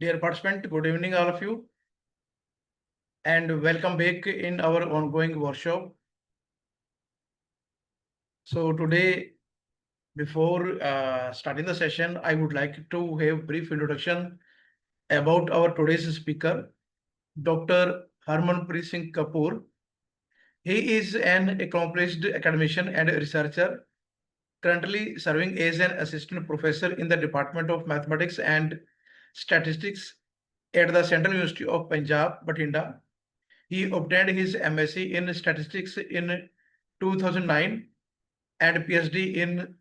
Dear participant, good evening all of you, and welcome back in our ongoing workshop. So today, before starting the session, I would like to have brief introduction about our today's speaker, Dr. Harmanpreet Singh Kapoor. He is an accomplished academician and researcher, currently serving as an assistant professor in the Department of Mathematics and Statistics at the Central University of Punjab, Bathinda. He obtained his MSc in statistics in 2009 and PhD in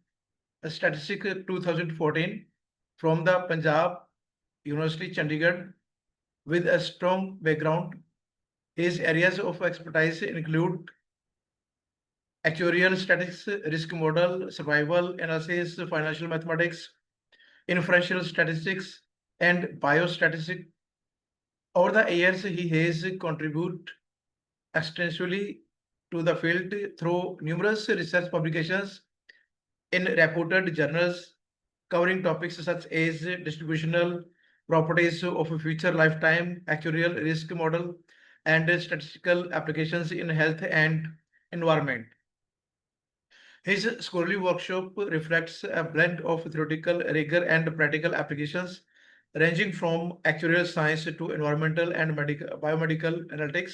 statistics 2014 from the Punjab University, Chandigarh. With a strong background, his areas of expertise include actuarial statistics, risk model, survival analysis, financial mathematics, inferential statistics, and biostatistics. Over the years, he has contributed extensively to the field through numerous research publications in reputed journals covering topics such as distributional properties of a future lifetime, actuarial risk model, and statistical applications in health and environment. His scholarly workshop reflects a blend of theoretical rigor and practical applications, ranging from actuarial science to environmental and biomedical analytics.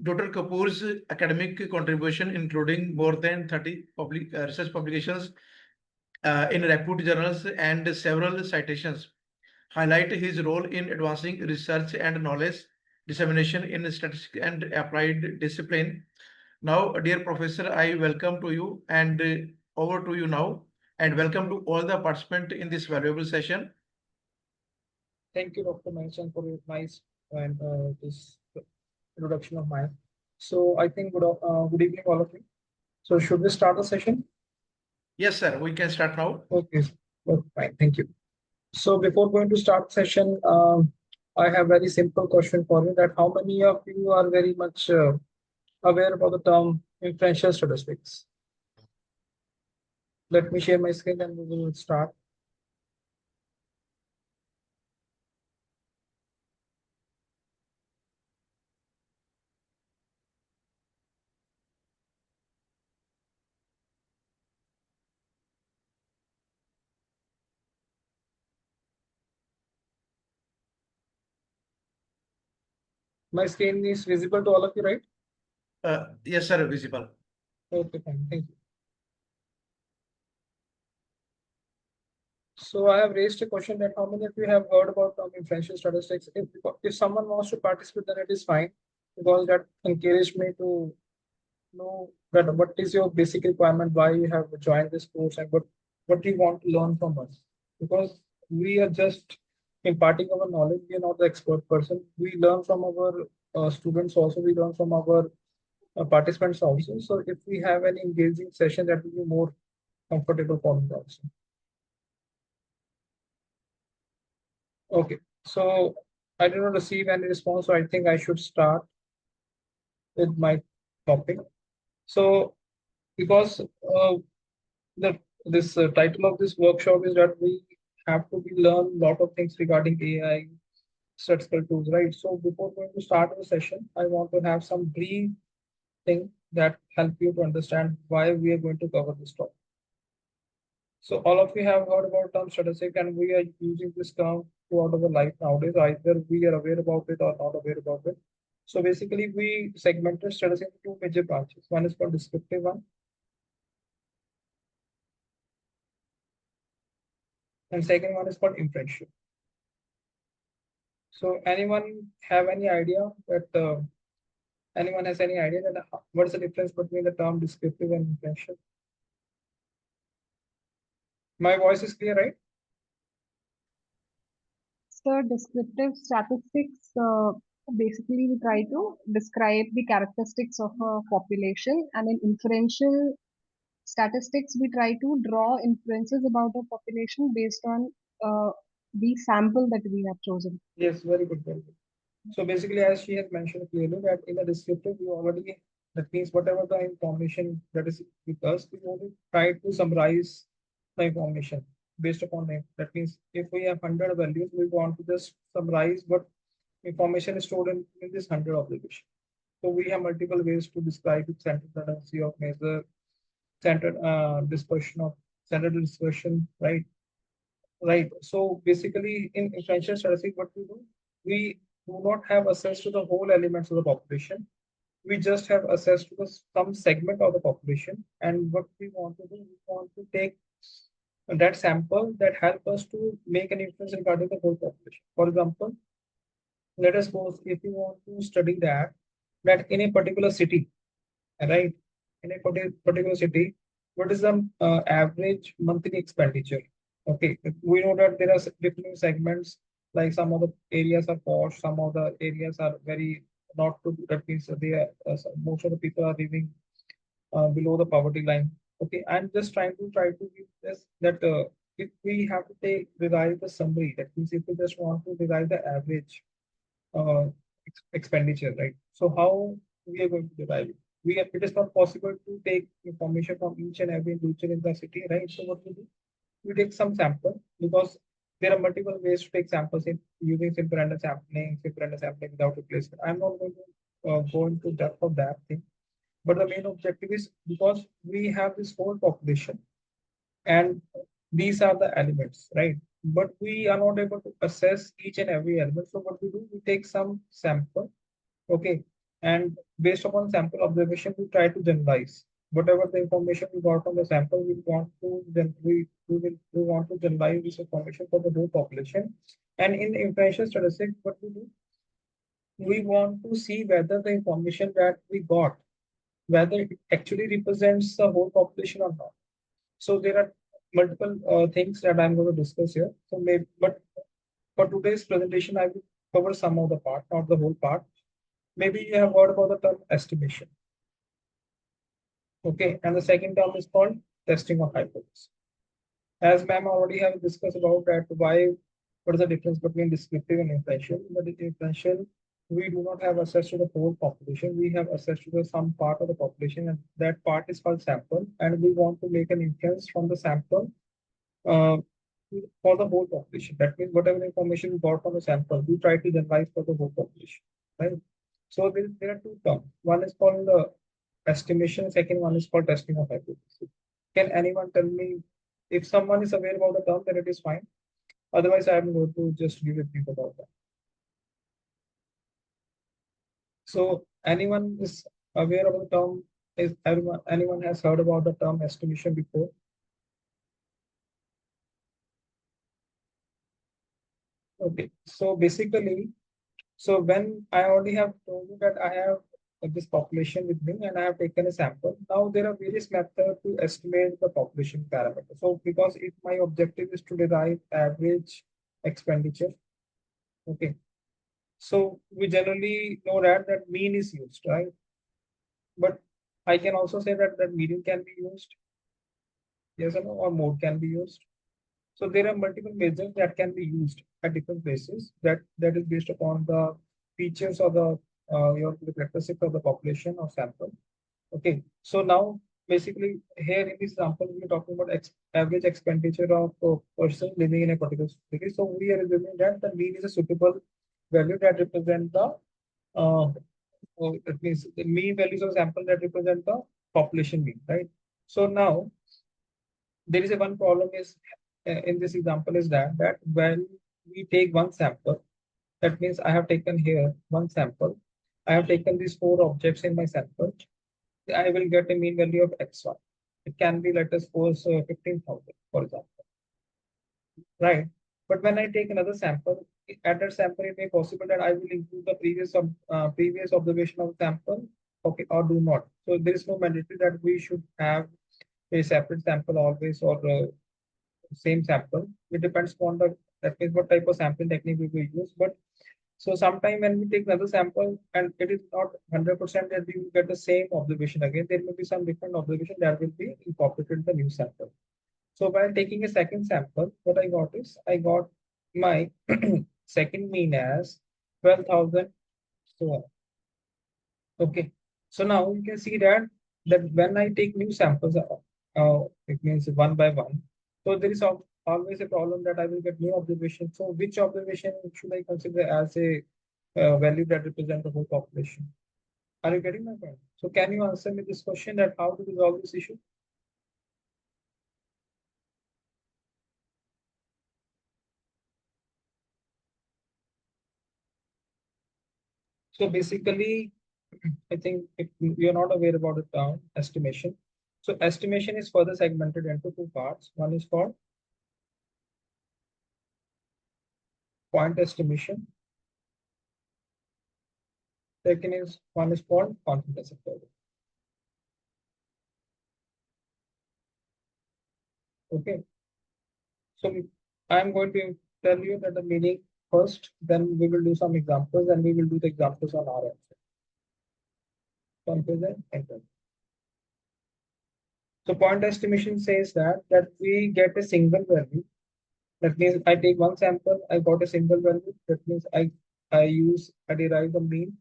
Dr. Kapoor's academic contribution, including more than 30 research publications in reputed journals and several citations, highlight his role in advancing research and knowledge dissemination in statistics and applied discipline. Now, dear professor, I welcome to you and over to you now, and welcome to all the participants in this valuable session. Thank you, Dr. Mason, for your nice and this introduction of mine. So I think good evening, all of you. So should we start the session? Yes, sir. We can start now. Okay, fine. Thank you. So before going to start session, I have very simple question for you: that how many of you are very much aware about the term inferential statistics? Let me share my screen and we will start. My screen is visible to all of you, right? Yes, sir. Visible. Okay, fine. Thank you. So I have raised a question that how many of you have heard about inferential statistics? If someone wants to participate, then it is fine, because that encouraged me to know that what is your basic requirement, why you have joined this course, and what you want to learn from us. Because we are just imparting our knowledge. We are not the expert person. We learn from our students also. We learn from our participants also. So if we have an engaging session, that will be more comfortable for me also. Okay, so I did not receive any response, so I think I should start with my topic. So, because this title of this workshop is that we have to learn a lot of things regarding AI statistical tools, right? So, before going to start the session, I want to have some brief thing that help you to understand why we are going to cover this topic. So all of you have heard about term statistic, and we are using this term throughout our life nowadays. Either we are aware about it or not aware about it. So basically, we segmented statistics into two major branches. One is called descriptive one, and second one is called inferential. So anyone have any idea that anyone has any idea that what is the difference between the term descriptive and inferential? My voice is clear, right? So descriptive statistics, basically we try to describe the characteristics of a population, and in inferential statistics we try to draw inferences about a population based on the sample that we have chosen. Yes, very good, very good. So basically, as she has mentioned clearly, that in a descriptive, you already, that means whatever the information that is with us, we only try to summarize the information. based upon name. That means if we have 100 values, we want to just summarize what information is stored in this 100 observation. So we have multiple ways to describe it: centered tendency of measure, centered dispersion of centered dispersion, right? Right. So basically, in inferential statistics, what we do not have access to the whole elements of the population. We just have access to the some segment of the population. And what we want to do, we want to take that sample that help us to make an inference regarding the whole population. For example, let us suppose if you want to study that in a particular city, right? In a particular city, what is the average monthly expenditure? Okay, we know that there are different segments, like some of the areas are posh, some of the areas are very not good. That means they are, most of the people are living below the poverty line. Okay, I'm just try to give this that if we have to take derive the summary, that means if we just want to derive the average uh, expenditure, right? So how we are going to derive it? It is not possible to take information from each and every individual in the city, right? So what we do? We take some sample because there are multiple ways to take samples in using simple random sampling without replacement. I'm not going to go into depth of that thing, but the main objective is because we have this whole population and these are the elements, right? But we are not able to assess each and every element. So what we do, we take some sample, okay, and based upon sample observation, we try to generalize whatever the information we got from the sample. We want to then we want to generalize this information for the whole population. And in inferential statistics, what we do, we want to see whether the information that we got, whether it actually represents the whole population or not. So there are multiple things that I'm going to discuss here. So maybe, but for today's presentation, I will cover some of the part, not the whole part. Maybe you have heard about the term estimation. Okay, and the second term is called testing of hypothesis. As ma'am already have discussed about that, what is the difference between descriptive and inferential? But in inferential, we do not have access to the whole population. We have access to some part of the population, and that part is called sample. And we want to make an inference from the sample uh, for the whole population. That means whatever information we got from the sample, we try to generalize for the whole population, right? So there are two terms. One is called the estimation. Second one is called testing of hypothesis. Can anyone tell me if someone is aware about the term, then it is fine. Otherwise, I am going to just give a brief about that. So anyone is aware of the term? Is anyone has heard about the term estimation before? Okay, so basically, so when I already have told you that I have this population with me and I have taken a sample, now there are various methods to estimate the population parameter. So because if my objective is to derive average expenditure, okay, so we generally know that mean is used, right? But I can also say that median can be used, yes or no, or mode can be used. So there are multiple measures that can be used at different places. That is based upon the features of the characteristics of the population or sample. Okay. So now basically here in this example we are talking about average expenditure of a person living in a particular city. So we are assuming that the mean is a suitable value that represent the that means the mean values of sample that represent the population mean, right? So now there is a one problem is in this example is that when we take one sample, that means I have taken here one sample, I have taken these four objects in my sample, I will get a mean value of x1. It can be, let us suppose, 15,000, for example, right? But when I take another sample, at that sample, it may possible that I will include the previous observation of sample, okay, or do not. So there is no mandatory that we should have a separate sample always or same sample. It depends on the that means what type of sampling technique we will use. But so sometime when we take another sample and it is not 100% that we will get the same observation again, there may be some different observation that will be incorporated in the new sample. So while taking a second sample, what I got is I got my second mean as 12,000. So on. Okay. So now you can see that when I take new samples, it means one by one. So there is always a problem that I will get new observation. So which observation should I consider as a value that represent the whole population? Are you getting my point? So can you answer me this question that how to resolve this issue? So basically, I think if you're not aware about the term estimation. So estimation is further segmented into two parts. One is called point estimation. Second is one is called confidence interval. Okay. So I'm going to tell you that the meaning first, then we will do some examples and we will do the examples on our end. Confidence interval. So point estimation says that we get a single value. That means I take one sample, I got a single value. That means I derive the mean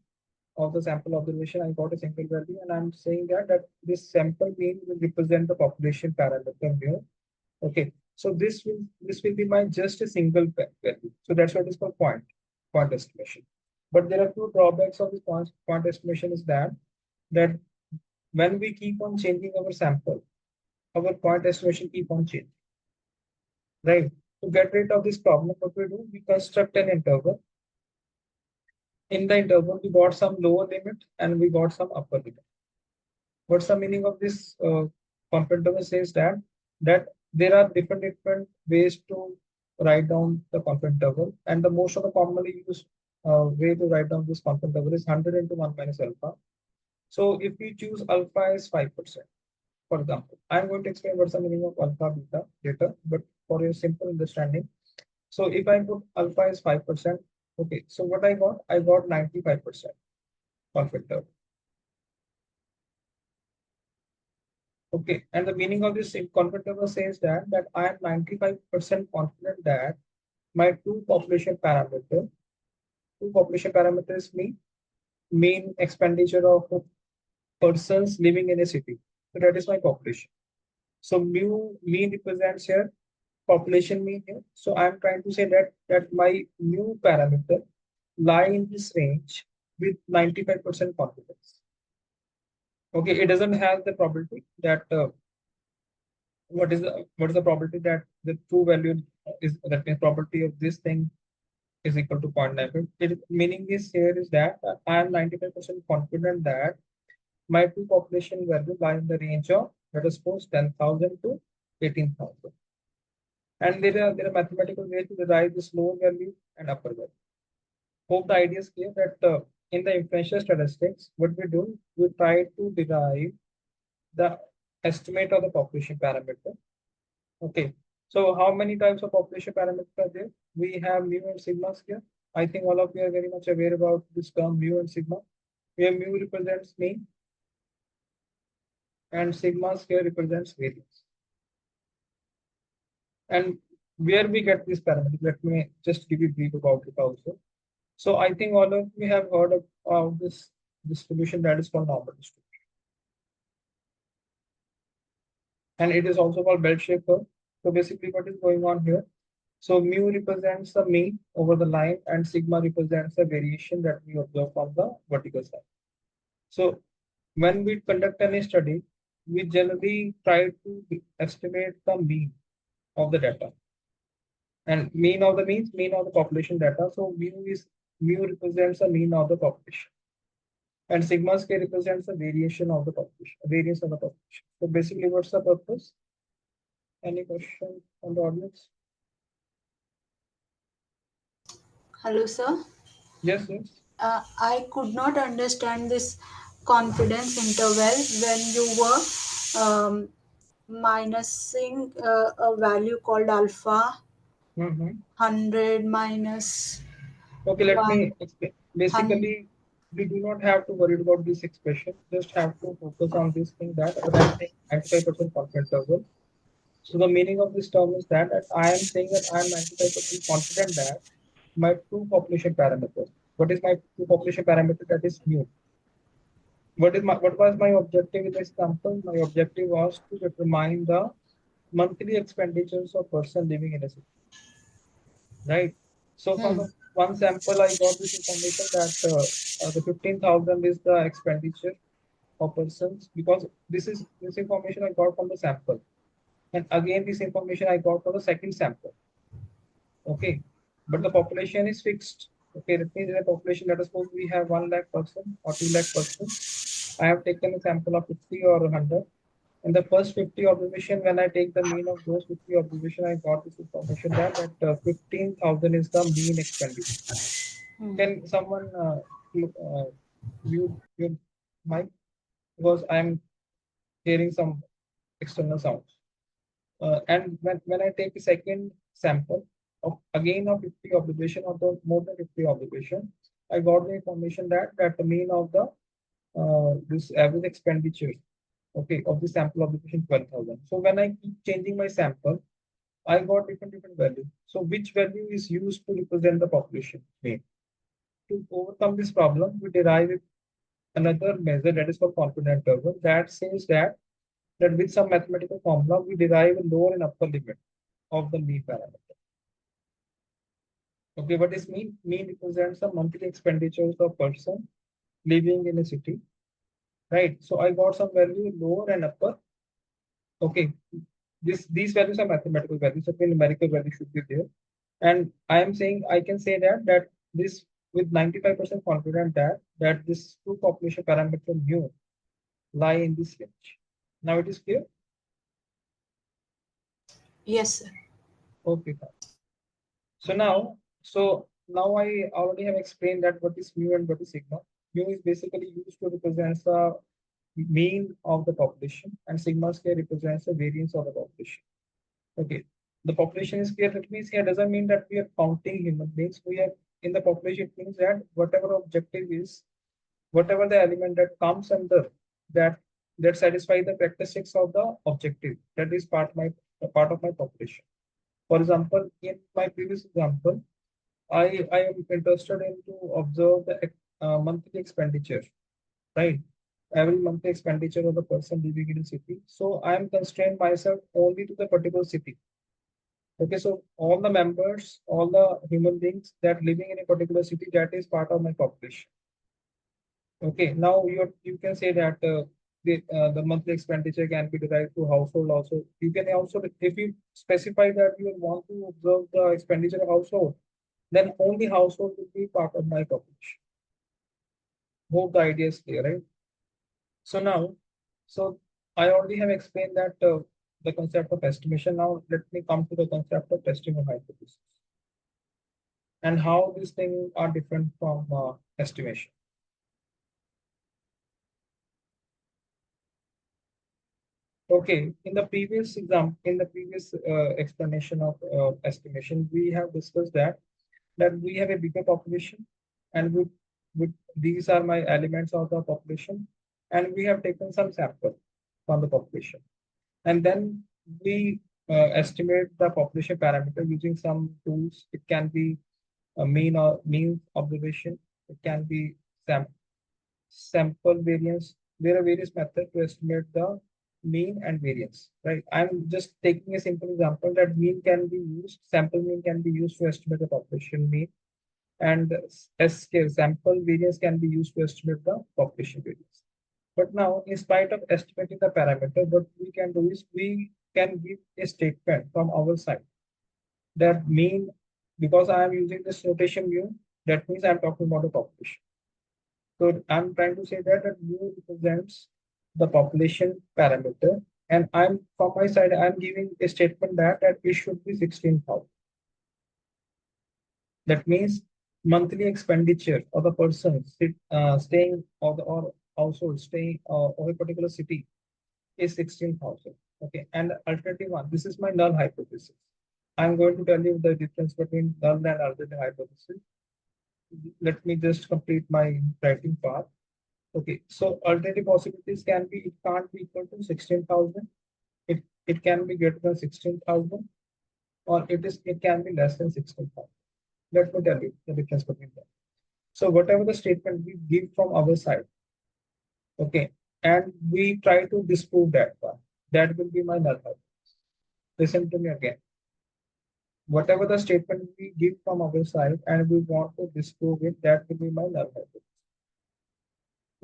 of the sample observation, I got a single value, and I'm saying that this sample mean will represent the population parameter mu. Okay, so this will be my just a single value. So that's what is called point estimation. But there are two drawbacks of this point estimation is that when we keep on changing our sample, our point estimation keep on changing. Right. To get rid of this problem, what we do, we construct an interval. In the interval, we got some lower limit and we got some upper limit. What's the meaning of this confidence interval says that there are different ways to write down the confidence interval, and the most of the commonly used way to write down this confidence interval is 100 into 1 minus alpha. So if we choose alpha is 5%, for example, I'm going to explain what's the meaning of alpha beta later, but for a simple understanding. So if I put alpha is 5%, okay, so what I got 95% confidence interval. Okay, and the meaning of this confidence interval says that I am 95% confident that my two population parameters mean expenditure of persons living in a city. So that is my population. So mean represents here population mean here. So I'm trying to say that my mu parameter lie in this range with 95% confidence. Okay, it doesn't have the probability that what is the probability that the true value is, that means probability of this thing is equal to 0.9. Meaning is here is that I am 95% confident that my two population value lie in the range of, let us suppose, 10,000 to 18,000. And there are mathematical ways to derive this lower value and upper value. Hope the idea is clear that in the inferential statistics, what we do, we try to derive the estimate of the population parameter. Okay, so how many types of population parameters are there? We have mu and sigmas here. I think all of you are very much aware about this term mu and sigma. Here mu represents mean and sigmas here represents variance. And where we get this parameter, let me just give you a brief about it also. So I think all of you have heard of this distribution that is called normal distribution. And it is also called bell-shaped curve. So basically what is going on here? So mu represents the mean over the line and sigma represents the variation that we observe from the vertical side. So when we conduct any study, we generally try to estimate the mean of the data. And mean of the means, mean of the population data. So mu represents the mean of the population. And sigma square represents the variation of the population, variance of the population. So basically, what's the purpose? Any question from the audience? Hello, sir. Yes, yes. I could not understand this confidence interval when you were minusing a value called alpha 100 minus Okay, let 1. me explain. Basically, we do not have to worry about this expression. Just have to focus on this thing that when I'm saying 95% confidence interval. So the meaning of this term is that I am saying that I am 95% confident that my two population parameters. What is my two population parameter? That is mu. What was my objective in this example? My objective was to determine the monthly expenditures of person living in a city, right? So from the one sample, I got this information that the 15,000 is the expenditure of persons, because this information I got from the sample, and again this information I got from the second sample. Okay, but the population is fixed. Okay, that means the population, let us suppose we have 1 lakh person or 2 lakh person. I have taken a sample of 50 or 100. In the first 50 observation, when I take the mean of those 50 observation, I got this information that 15,000 is the mean expenditure. Can someone mute your mic, because I'm hearing some external sounds. And when I take a second sample of again of 50 observation or the more than 50 observation, I got the information that the mean of the this average expenditure, okay, of the sample observation 12,000. So when I keep changing my sample, I got different value. So which value is used to represent the population mean? To overcome this problem, we derive another measure that is called confidence interval, that says that with some mathematical formula we derive a lower and upper limit of the mean parameter. Okay, what is mean? Mean represents the monthly expenditures of person living in a city, right? So I got some value lower and upper. Okay, these values are mathematical values, so numerical value should be there. And I am saying I can say that this with 95% confident that this two population parameter mu lie in this range. Now it is clear? Yes, sir. Okay, fine. So now I already have explained that what is mu and what is sigma. Mu is basically used to represent the mean of the population, and sigma square represents the variance of the population. Okay, the population is clear. That means here doesn't mean that we are counting human beings. We are in the population. It means that whatever objective is, whatever the element that comes under that that satisfy the characteristics of the objective, that is part of my population. For example, in my previous example, I am interested in to observe the monthly expenditure, right? Every monthly expenditure of the person living in a city. So I am constrained myself only to the particular city. Okay, so all the members, all the human beings that living in a particular city, that is part of my population. Okay, now you can say that the monthly expenditure can be derived to household also. You can also, if you specify that you want to observe the expenditure of household, then only household will be part of my population. Hope the idea is clear, right? So now, so I already have explained that the concept of estimation. Now let me come to the concept of testing of hypothesis and how these things are different from estimation. Okay, in the previous explanation of estimation, we have discussed that we have a bigger population, and with these are my elements of the population, and we have taken some sample from the population, and then we estimate the population parameter using some tools. It can be a mean observation. It can be sample variance. There are various methods to estimate the mean and variance, right? I'm just taking a simple example that sample mean can be used to estimate the population mean, and S-scale sample variance can be used to estimate the population variance. But now, in spite of estimating the parameter, what we can do is we can give a statement from our side that mean, because I am using this notation mu, that means I'm talking about the population. So I'm trying to say that mu represents the population parameter, and I'm from my side, I'm giving a statement that it should be 16,000. That means monthly expenditure of the person staying or household staying of a particular city is 16,000. Okay, and the alternative one, this is my null hypothesis. I'm going to tell you the difference between null and alternative hypothesis. Let me just complete my writing part. Okay, so alternative possibilities can be, it can't be equal to 16,000. It can be greater than 16,000, or it can be less than 16,000. Let me tell you the difference between them. So whatever the statement we give from our side, okay, and we try to disprove that one, that will be my null hypothesis. listen to me again. Whatever the statement we give from our side and we want to disprove it, that will be my null hypothesis.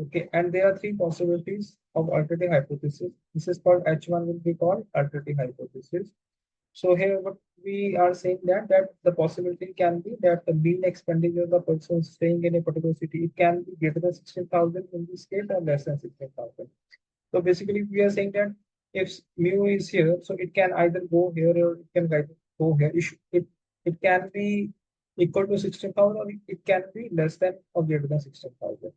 Okay, and there are three possibilities of alternative hypothesis. This is called H1 will be called alternative hypothesis. So here what we are saying that the possibility can be that the mean expenditure of the person staying in a particular city, it can be greater than 16,000 in this case or less than 16,000. So basically we are saying that if mu is here, so it can either go here or it can go here. It can be equal to 16,000 or it can be less than or greater than 16,000.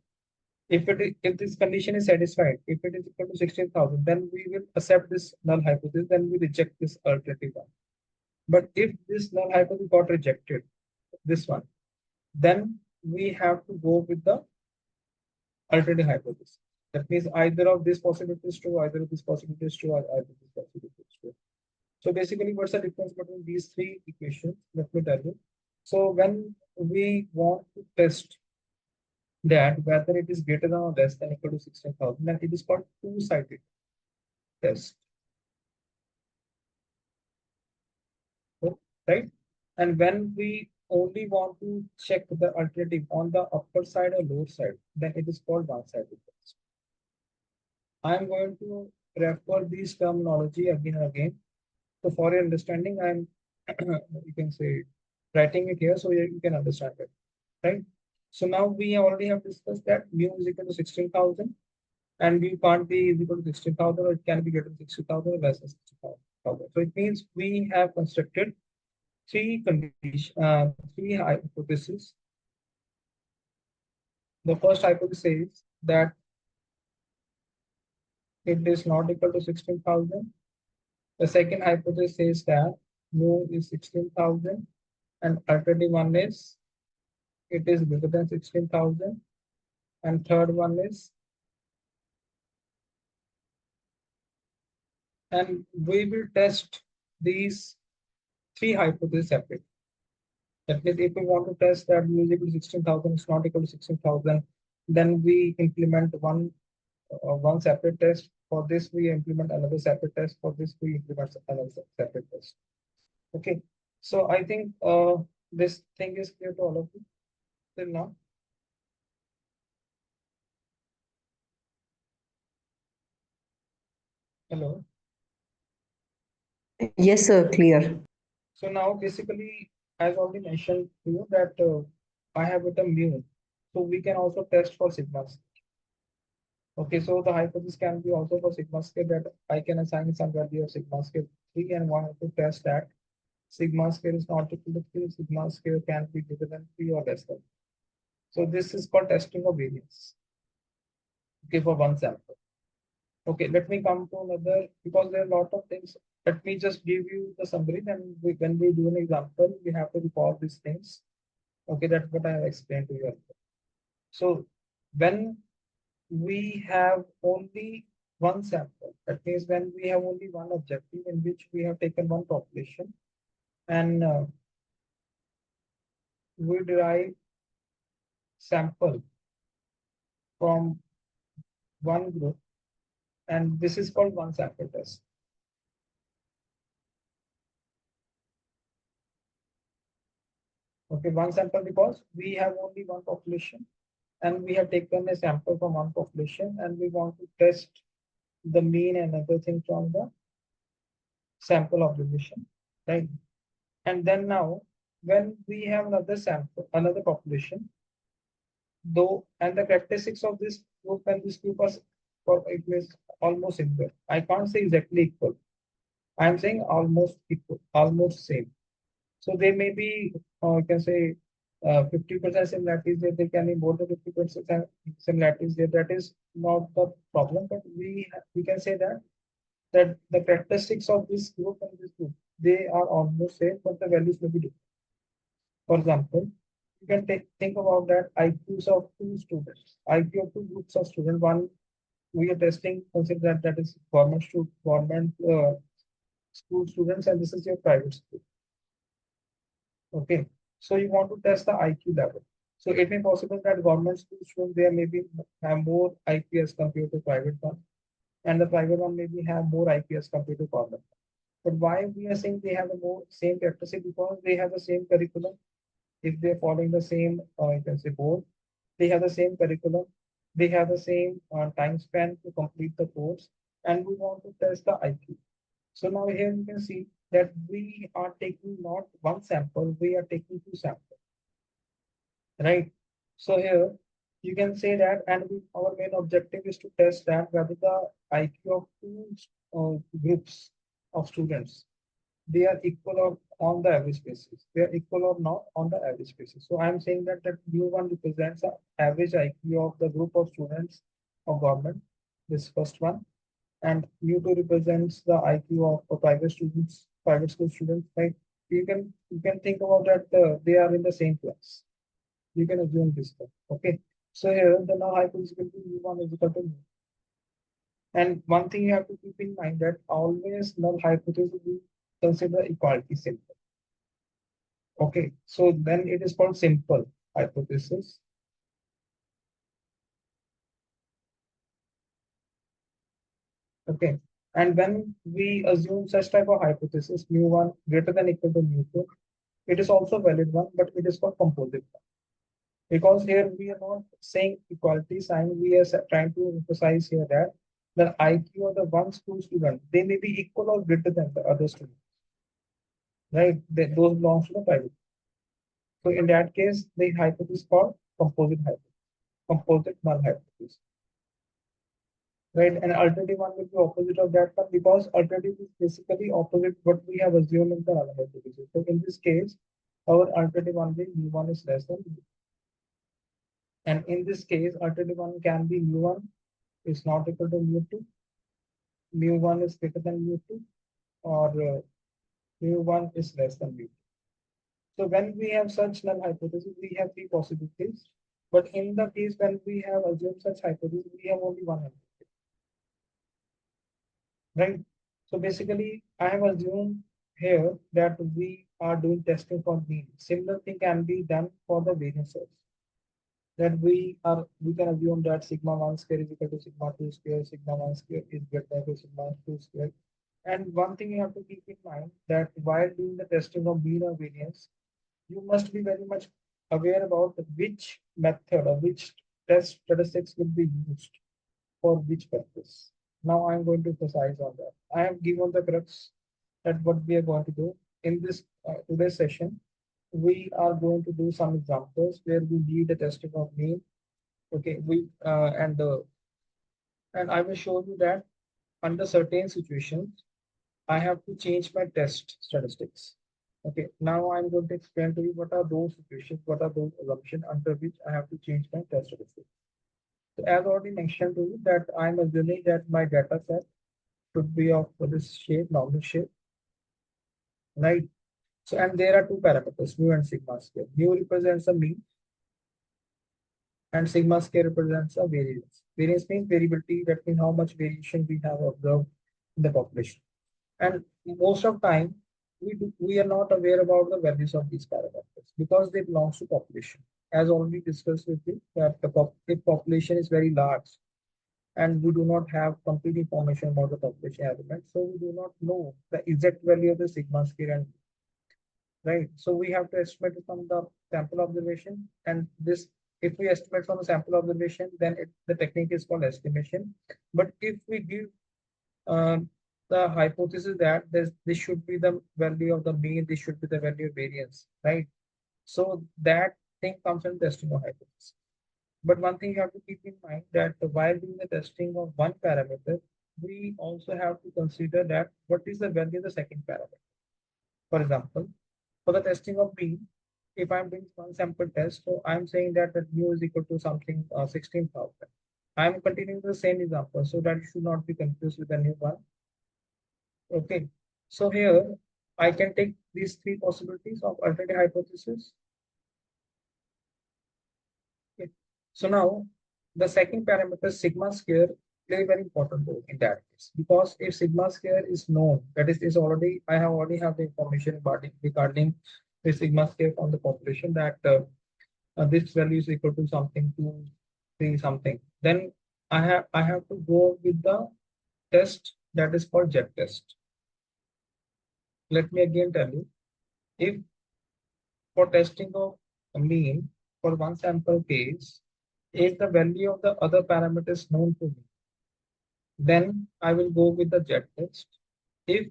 If this condition is satisfied, if it is equal to 16,000, then we will accept this null hypothesis, then we reject this alternative one. But if this null hypothesis got rejected, this one, then we have to go with the alternative hypothesis. That means either of this possibility is true, either of this possibility is true, or either of this possibility is true. So basically, what's the difference between these three equations? Let me tell you. So when we want to test that whether it is greater than or less than equal to 16,000, then it is called two-sided test. Right? And when we only want to check the alternative on the upper side or lower side, then it is called one-sided test. I'm going to refer these terminology again and again. So for your understanding, I'm you can say writing it here so you can understand it. Right? So now we already have discussed that mu is equal to 16,000 and mu can't be equal to 16,000 or it can be greater than 60,000 or less than 60,000. So it means we have constructed three hypotheses. The first hypothesis says that it is not equal to 16,000. The second hypothesis says that mu is 16,000 and alternative one is it is greater than 16,000 and third one is, and we will test these three hypotheses separately. That means if we want to test that mu is equal to 16,000 is not equal to 16,000, then we implement one separate test. For this, we implement another separate test. For this, we implement another separate test. Okay. So I think this thing is clear to all of you till now. Hello. Yes, sir, clear. So now basically, as already mentioned to you that I have with a mu. So we can also test for sigma. Okay, so the hypothesis can be also for sigma scale that I can assign some value of sigma scale 3 and want to test that sigma scale is not equal to 3, sigma scale can be greater than 3 or less than. So this is called testing of variance. Okay, for one sample. Okay, let me come to another because there are a lot of things. Let me just give you the summary, and when we do an example, we have to recall these things. Okay, that's what I have explained to you. So when we have only one sample, that means when we have only one objective in which we have taken one population and we derive sample from one group, and this is called one sample test. Okay, one sample because we have only one population and we have taken a sample from one population and we want to test the mean and other things from the sample observation, right? And then now when we have another sample, another population, though, and the characteristics of this group and this group are for it is almost similar. I can't say exactly equal. I'm saying almost equal, almost same. So they may be, you can say, 50% similarities there. They can be more than 50% similarities there. That is not the problem, but we can say that the characteristics of this group and this group they are almost same, but the values may be different. For example, you can think about that IQs of two students, IQ of two groups of students. One we are testing, consider that is government school students, and this is your private school. Okay, so you want to test the IQ level. So it may be possible that government school students there maybe have more IQ as compared to private one, and the private one maybe have more IQ as compared to government. But why we are saying they have the more same characteristic? Because they have the same curriculum. If they're following the same, you can say board, they have the same curriculum. They have the same time span to complete the course, and we want to test the IQ. So now here you can see that we are taking not one sample, we are taking two samples, right? So here you can say that, and our main objective is to test that whether the IQ of two groups of students, they are equal or on the average basis. They are equal or not on the average basis. So I'm saying that mu1 represents the average IQ of the group of students of government, this first one, and mu2 represents the IQ of private students, private school students. Right? You can think about that they are in the same class. You can assume this stuff. Okay. So here the null hypothesis will be mu1 is equal to mu. And one thing you have to keep in mind that always null hypothesis we consider equality simple. Okay, so then it is called simple hypothesis. Okay, and when we assume such type of hypothesis, mu1 greater than equal to mu2, it is also valid one, but it is called composite one. Because here we are not saying equality sign, we are trying to emphasize here that the IQ of the one school student, they may be equal or greater than the other student, right? Those belongs to the private. So in that case, the hypothesis called composite hypothesis, composite null hypothesis. Right, and alternative one will be opposite of that one because alternative is basically opposite what we have assumed in the null hypothesis. So in this case, our alternative one will mu1 is less than mu. And in this case, alternative one can be mu1 is not equal to mu2, mu1 is greater than mu2, or mu1 is less than mu2. So when we have such null hypothesis, we have three possibilities. But in the case when we have assumed such hypothesis, we have only one hypothesis. Right? So basically, I have assumed here that we are doing testing for mean. Similar thing can be done for the variances. That we can assume that sigma 1 square is equal to sigma 2 square, sigma 1 square is greater than sigma 2 square. And one thing you have to keep in mind that while doing the testing of mean or variance, you must be very much aware about which method or which test statistics will be used for which purpose. Now I'm going to emphasize on that. I have given the crux that what we are going to do in this today's session. We are going to do some examples where we need the testing of mean. Okay, and I will show you that under certain situations, I have to change my test statistics. Okay, now I'm going to explain to you what are those situations, what are those assumptions under which I have to change my test statistics. So as already mentioned to you that I'm assuming that my data set should be of this shape, normal shape, right? So, and there are two parameters, mu and sigma square. Mu represents a mean and sigma square represents a variance. Variance means variability, that means how much variation we have observed in the population. And most of time, we are not aware about the values of these parameters because they belong to population. As already discussed with you, that if population is very large, and we do not have complete information about the population element. So we do not know the exact value of the sigma square and right. So we have to estimate from the sample observation, and this if we estimate from the sample observation, then the technique is called estimation. But if we give the hypothesis that this should be the value of the mean, this should be the value of variance, right? So that thing comes in testing of hypothesis. But one thing you have to keep in mind that while doing the testing of one parameter, we also have to consider that what is the value of the second parameter. For example, for the testing of mean, if I'm doing one sample test, so I'm saying that the mu is equal to something 16,000. I'm continuing the same example, so that should not be confused with the new one. Okay, so here I can take these three possibilities of alternative hypothesis. Okay. So now the second parameter sigma square play a very important role in that case because if sigma square is known, that is already I have already have the information regarding the sigma square from the population that this value is equal to something to 3 something. Then I have to go with the test that is called Z test. let me again tell you, if for testing of a mean for one sample case, if the value of the other parameter is known to me, then I will go with the Z test. If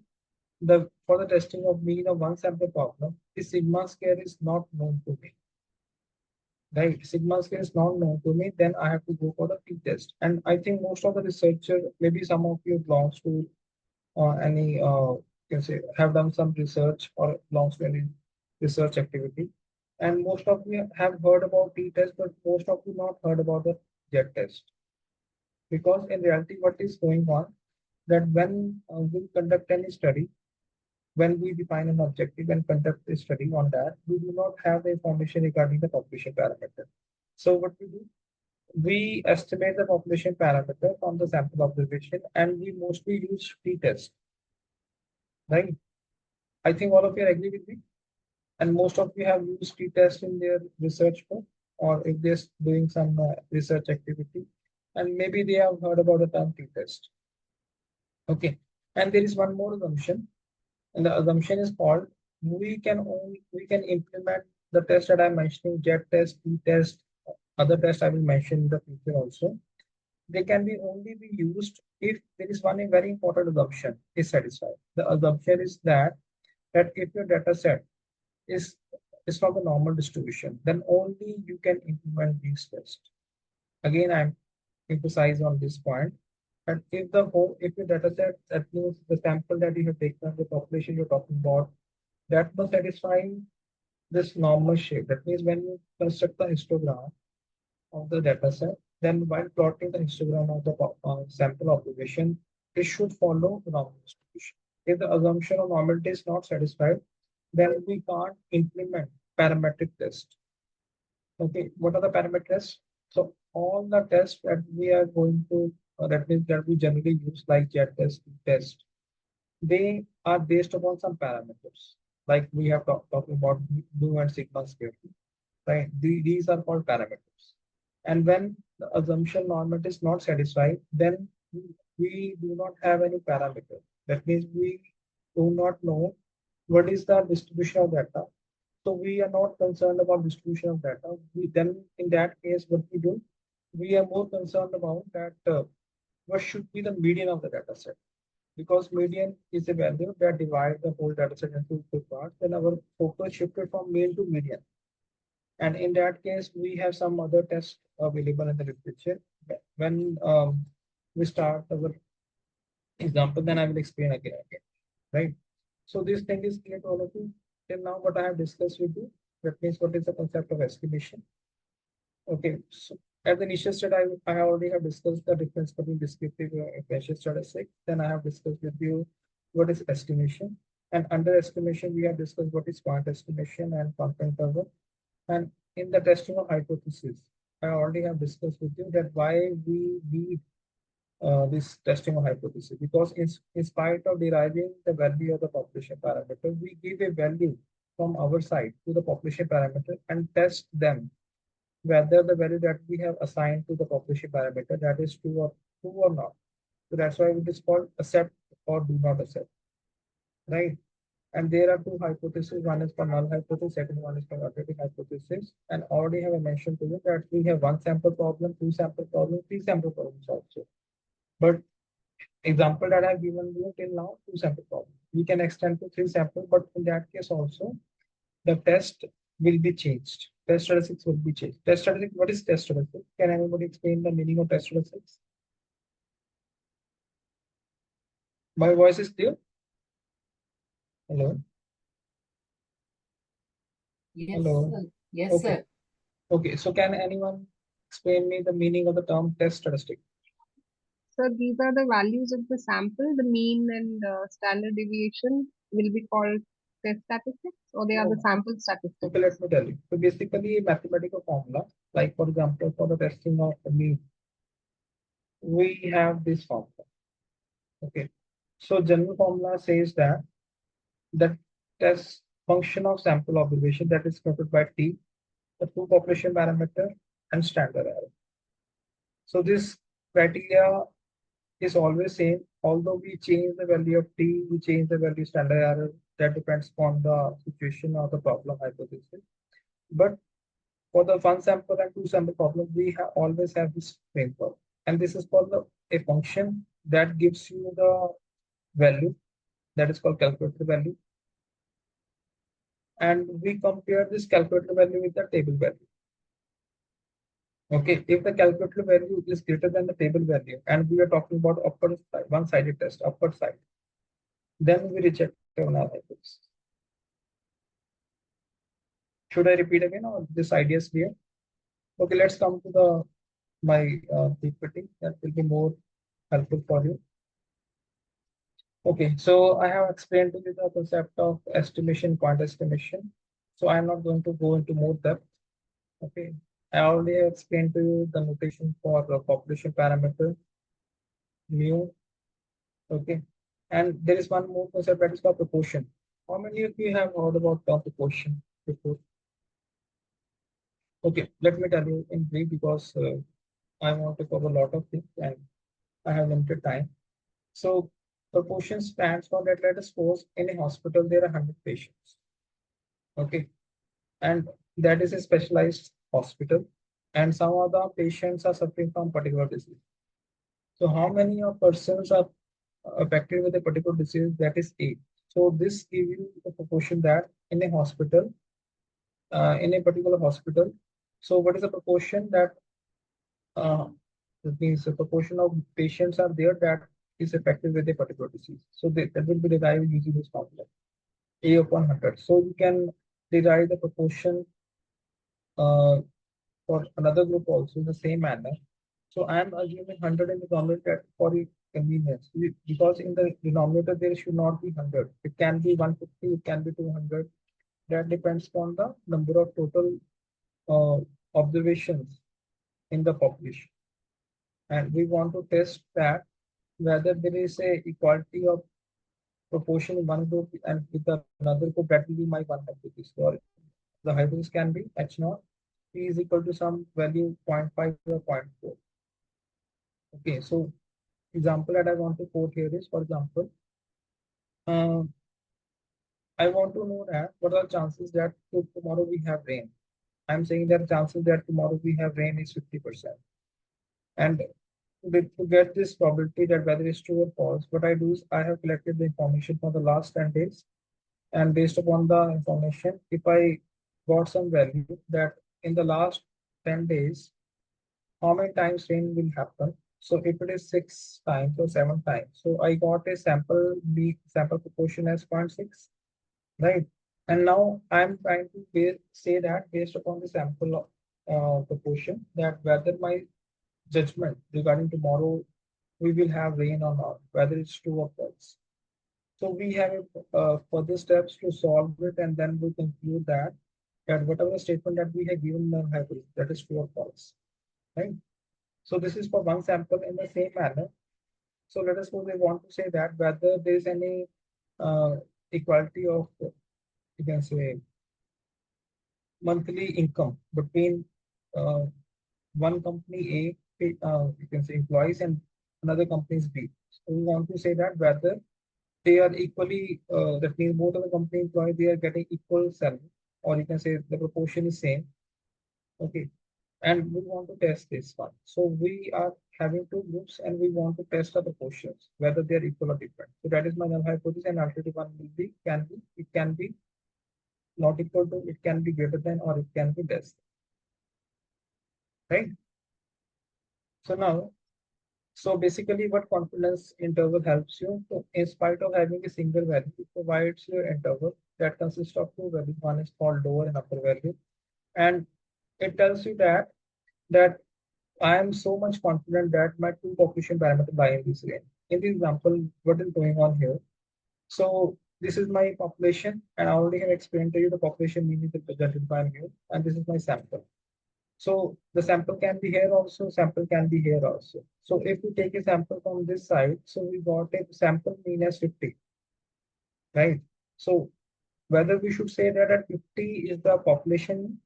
the for the testing of mean of one sample problem, the sigma square is not known to me, right? Sigma square is not known to me, then I have to go for the t-test. And I think most of the researcher, maybe some of you belongs to any can say have done some research or belongs to any research activity. And most of you have heard about t-test, but most of you not heard about the z-test. Because in reality, what is going on, that when we conduct any study, when we define an objective and conduct a study on that, we do not have the information regarding the population parameter. So what we do, we estimate the population parameter from the sample observation, and we mostly use t-test, right? I think all of you agree with me, and most of you have used t-test in their research work, or if they're doing some research activity, and maybe they have heard about the term t-test. Okay, and there is one more assumption, and the assumption is called we can implement the test that I'm mentioning, jet test, t-test, other tests I will mention in the future also. They can be only be used if there is one very important assumption is satisfied. The assumption is that if your data set is from a normal distribution, then only you can implement these tests. Again, I'm emphasize on this point. And if your data set, that means the sample that you have taken, the population you're talking about, that must satisfy this normal shape. That means when you construct the histogram of the data set, then while plotting the histogram of the sample observation, it should follow the normal distribution. If the assumption of normality is not satisfied, then we can't implement parametric test. Okay, what are the parametric tests? So all the tests that we are going to, that means that we generally use like test, they are based upon some parameters. Like we have talking about mu and sigma square, right? These are called parameters. And when the assumption normality is not satisfied, then we do not have any parameter. That means we do not know what is the distribution of data. So we are not concerned about distribution of data. We then, in that case, what we do, we are more concerned about that what should be the median of the data set. Because median is a value that divides the whole data set into two parts, then our focus shifted from mean to median. And in that case, we have some other tests available in the literature. When we start our example, then I will explain again, right? So this thing is clear to all of you. Till now, what I have discussed with you, that means what is the concept of estimation. Okay, so at the initial stage, I already have discussed the difference between descriptive and inferential statistics. Then I have discussed with you what is estimation. And under estimation, we have discussed what is point estimation and confidence interval. And in the testing of hypothesis, I already have discussed with you that why we need this testing of hypothesis, because in spite of deriving the value of the population parameter, we give a value from our side to the population parameter and test them whether the value that we have assigned to the population parameter, that is true or not. So that's why it is called accept or do not accept, right? And there are two hypotheses. One is for null hypothesis, second one is for alternative hypothesis. And already have I mentioned to you that we have one sample problem, two sample problem, three sample problems also. But example that I've given you till now, two sample problem. We can extend to three sample, but in that case also, the test will be changed. Test statistics will be changed. Test statistics, what is test statistics? Can anybody explain the meaning of test statistics? My voice is clear? Hello? Yes, Hello? sir. Yes, Okay. sir. Okay, so can anyone explain me the meaning of the term test statistic? So these are the values of the sample. The mean and standard deviation will be called test statistics, or they are the No. sample statistics. Okay, let me tell you. So basically, a mathematical formula, like for example, for the testing of the mean, we have this formula. Okay, so general formula says that the test function of sample observation that is controlled by t, the two population parameter and standard error. So this criteria is always same. Although we change the value of t, we change the value standard error, That depends on the situation or the problem hypothesis. But for the one sample and two sample problem, we always have this framework. And this is called a function that gives you the value, that is called calculated value. And we compare this calculated value with the table value. Okay, if the calculated value is greater than the table value, and we are talking about upward side, one-sided test, upward side, then we reject our null hypothesis. Should I repeat again, or this idea is clear? Okay, let's come to the my PPT that will be more helpful for you. Okay, so I have explained to you the concept of estimation, point estimation. So I'm not going to go into more depth. Okay, I already explained to you the notation for the population parameter, mu. Okay, and there is one more concept that is called proportion. How many of you have heard about the proportion before? Okay, let me tell you in brief because I want to cover a lot of things and I have limited time. So proportion stands for that. Let us suppose in a hospital there are 100 patients. Okay, and that is a specialized hospital, and some of the patients are suffering from particular disease. So how many of persons are affected with a particular disease? That is 8. So this gives you the proportion that in a hospital, in a particular hospital. So what is the proportion that that means the proportion of patients are there that is affected with a particular disease. So that will be derived using this formula, A upon 100. So you can derive the proportion for another group also in the same manner. So I am assuming 100 in the denominator for convenience, because in the denominator there should not be 100. It can be 150, it can be 200. That depends on the number of total observations in the population. And we want to test that whether there is a equality of proportion in one group and with another group, that will be my one hypothesis. So the hypothesis can be H naught, P is equal to some value 0.5 or 0.4. Okay, so example that I want to quote here is, for example, I want to know that what are the chances that tomorrow we have rain. I'm saying that chances that tomorrow we have rain is 50%. And to get this probability that whether it's true or false, what I do is I have collected the information for the last 10 days. And based upon the information, if I got some value that in the last 10 days, how many times rain will happen. So if it is 6 times or 7 times, so I got a sample proportion as 0.6, right? And now I'm trying to say that based upon the sample proportion, that whether my judgment regarding tomorrow we will have rain or not, whether it's true or false. So we have further steps to solve it, and then we conclude that whatever statement that we have given the hypothesis, that is true or false, right? So this is for one sample in the same manner. So let us suppose we want to say that whether there is any equality of, you can say, monthly income between one company A, you can say employees, and another company is B. So we want to say that whether they are equally, that means both of the company employees, they are getting equal salary, or you can say the proportion is same. Okay, and we want to test this one. So we are having two groups and we want to test the proportions, whether they are equal or different. So that is my null hypothesis, and alternative one will be, it can be not equal to, it can be greater than, or it can be less, right? So now, so basically what confidence interval helps you, so in spite of having a single value, it provides you an interval that consists of two values. One is called lower and upper value, and it tells you that I am so much confident that my two population parameters lie in this range. In this example, what is going on here? So this is my population, and I already have explained to you the population mean is represented by mu, and this is my sample. So the sample can be here also, sample can be here also. So if we take a sample from this side, so we got a sample mean as 50, right? So whether we should say that at 50 is the population,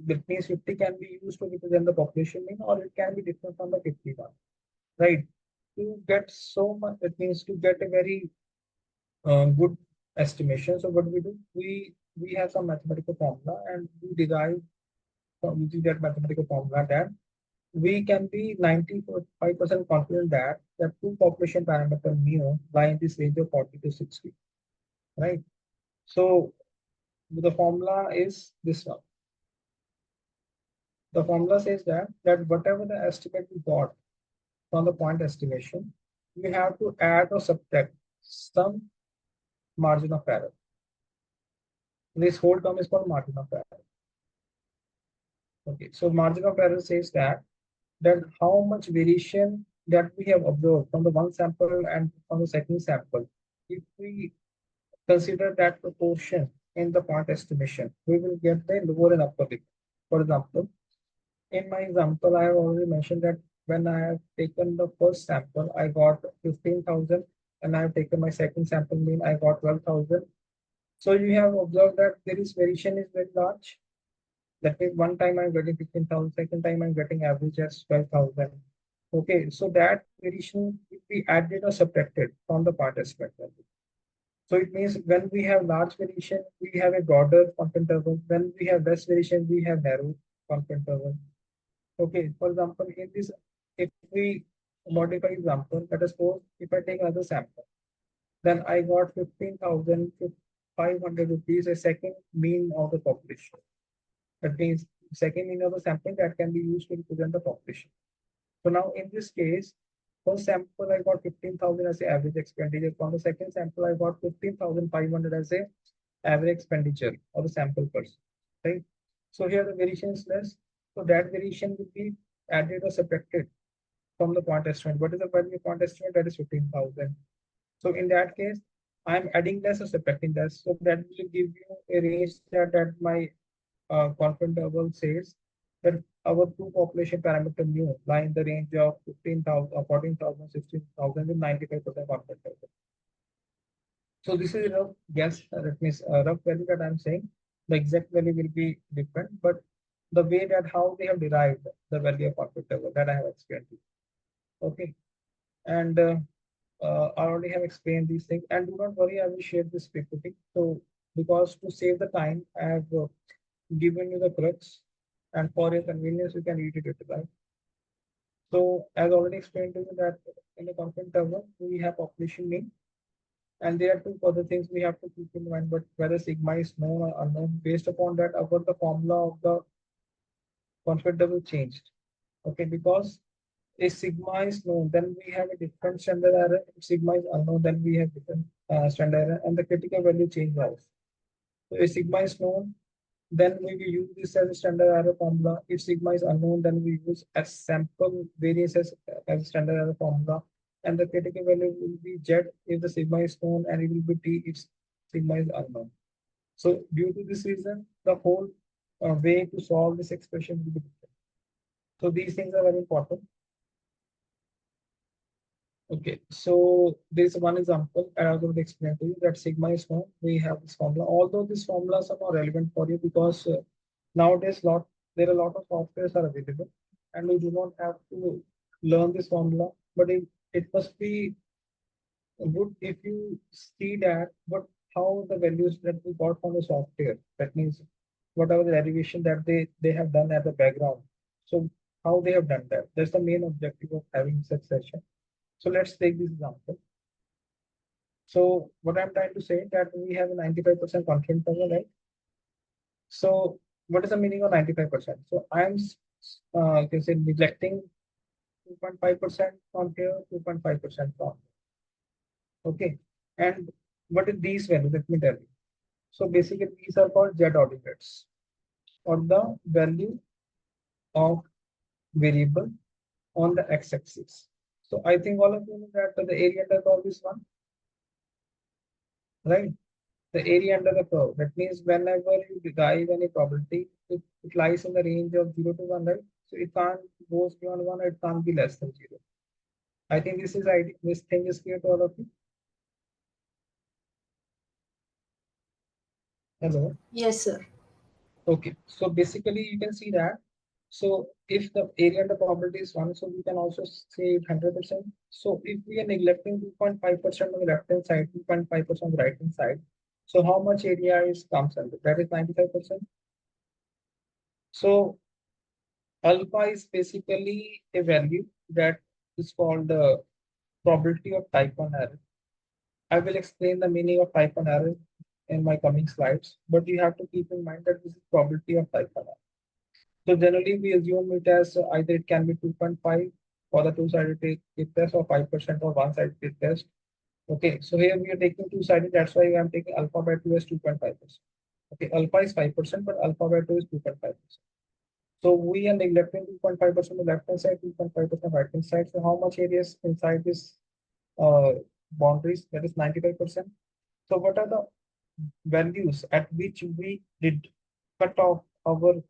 that means 50 can be used to represent the population mean, or it can be different from the 51, right? To get so much, that means to get a very good estimation. So what we do, we have some mathematical formula and we derive from using that mathematical formula that we can be 95% confident that the two population parameter mu lie in this range of 40 to 60, right? So the formula is this one. The formula says that whatever the estimate we got from the point estimation, we have to add or subtract some margin of error. This whole term is called margin of error. Okay, so margin of error says that how much variation that we have observed from the one sample and from the second sample, if we consider that proportion in the point estimation, we will get the lower and upper limit. For example, in my example, I have already mentioned that when I have taken the first sample, I got 15,000, and I have taken my second sample mean, I got 12,000. So you have observed that there is variation is very large. That means one time I'm getting 15,000, second time I'm getting average as 12,000. Okay, so that variation will be added or subtracted from the part estimate value. So it means when we have large variation, we have a broader confidence interval. When we have less variation, we have narrow confidence interval. Okay, for example, in this, if we modify example, let us suppose if I take another sample, then I got 15,500 rupees, a second mean of the population. That means second mean of the sampling that can be used to represent the population. So now in this case, first sample I got 15,000 as the average expenditure. From the second sample, I got 15,500 as a average expenditure of the sample person. Right? So here the variation is less. So that variation will be added or subtracted from the point estimate. What is the value of point estimate? That is 15,000. So in that case, I'm adding less or subtracting less. So that will give you a range that my confidence interval says that our two population parameter mu lie in the range of 15,000, 14,000, 16,000 and 95% confidence interval. So this is a rough guess. That means a rough value that I'm saying. The exact value will be different, but the way that how they have derived the value of confidence interval that I have explained to you. Okay, and I already have explained these things. And do not worry, I will share this PPT. So because to save the time, I have given you the crux, and for your convenience, you can read it right. So as already explained to you that in the confidence interval, we have population mean, and there are two other things we have to keep in mind, but whether sigma is known or unknown, based upon that, about the formula of the confidence interval changed. Okay, because if sigma is known, then we have a different standard error. If sigma is unknown, then we have different standard error, and the critical value change also. So if sigma is known, then we will use this as a standard error formula. If sigma is unknown, then we use a sample variance as a standard error formula. And the critical value will be Z if the sigma is known, and it will be T if sigma is unknown. So due to this reason, the whole way to solve this expression will be different. So these things are very important. Okay, so there's one example I was going to explain to you that sigma is known. We have this formula. Although these formulas are not relevant for you because nowadays there are a lot of softwares are available, and we do not have to learn this formula. But it must be good if you see that how the values that we got from the software. That means whatever the derivation that they have done at the background. So how they have done that. That's the main objective of having such session. So let's take this example. So what I'm trying to say that we have a 95% confidence interval, right? So what is the meaning of 95%? So I'm you can say neglecting 2.5% from here, 2.5% from here. Okay. And what is these values? Let me tell you. So basically these are called Z ordinates or the value of variable on the x-axis. So I think all of you know that the area under curve is 1, right? The area under the curve. That means whenever you derive any probability, it lies in the range of 0 to 1, right? So it can't go beyond 1, it can't be less than 0. I think this thing is clear to all of you. Hello? Yes, sir. Okay, so basically you can see that. So if the area under probability is 1, so we can also say 100%. So if we are neglecting 2.5% on the left hand side, 2.5% on the right hand side, So how much area is comes under? That is 95%. So alpha is basically a value that is called the probability of type 1 error. I will explain the meaning of type 1 error in my coming slides, but you have to keep in mind that this is probability of type 1 error. So generally we assume it as either it can be 2.5 for the two-sided test or 5% or one-sided test. Okay, so here we are taking two-sided, that's why I am taking alpha by 2 as 2.5%. Okay, alpha is 5%, but alpha by 2 is 2.5%. So we are neglecting 2.5% on the left hand side, 2.5% right hand side. So how much area is inside this uh, boundaries? That is 95%. So what are the values at which we did cut off our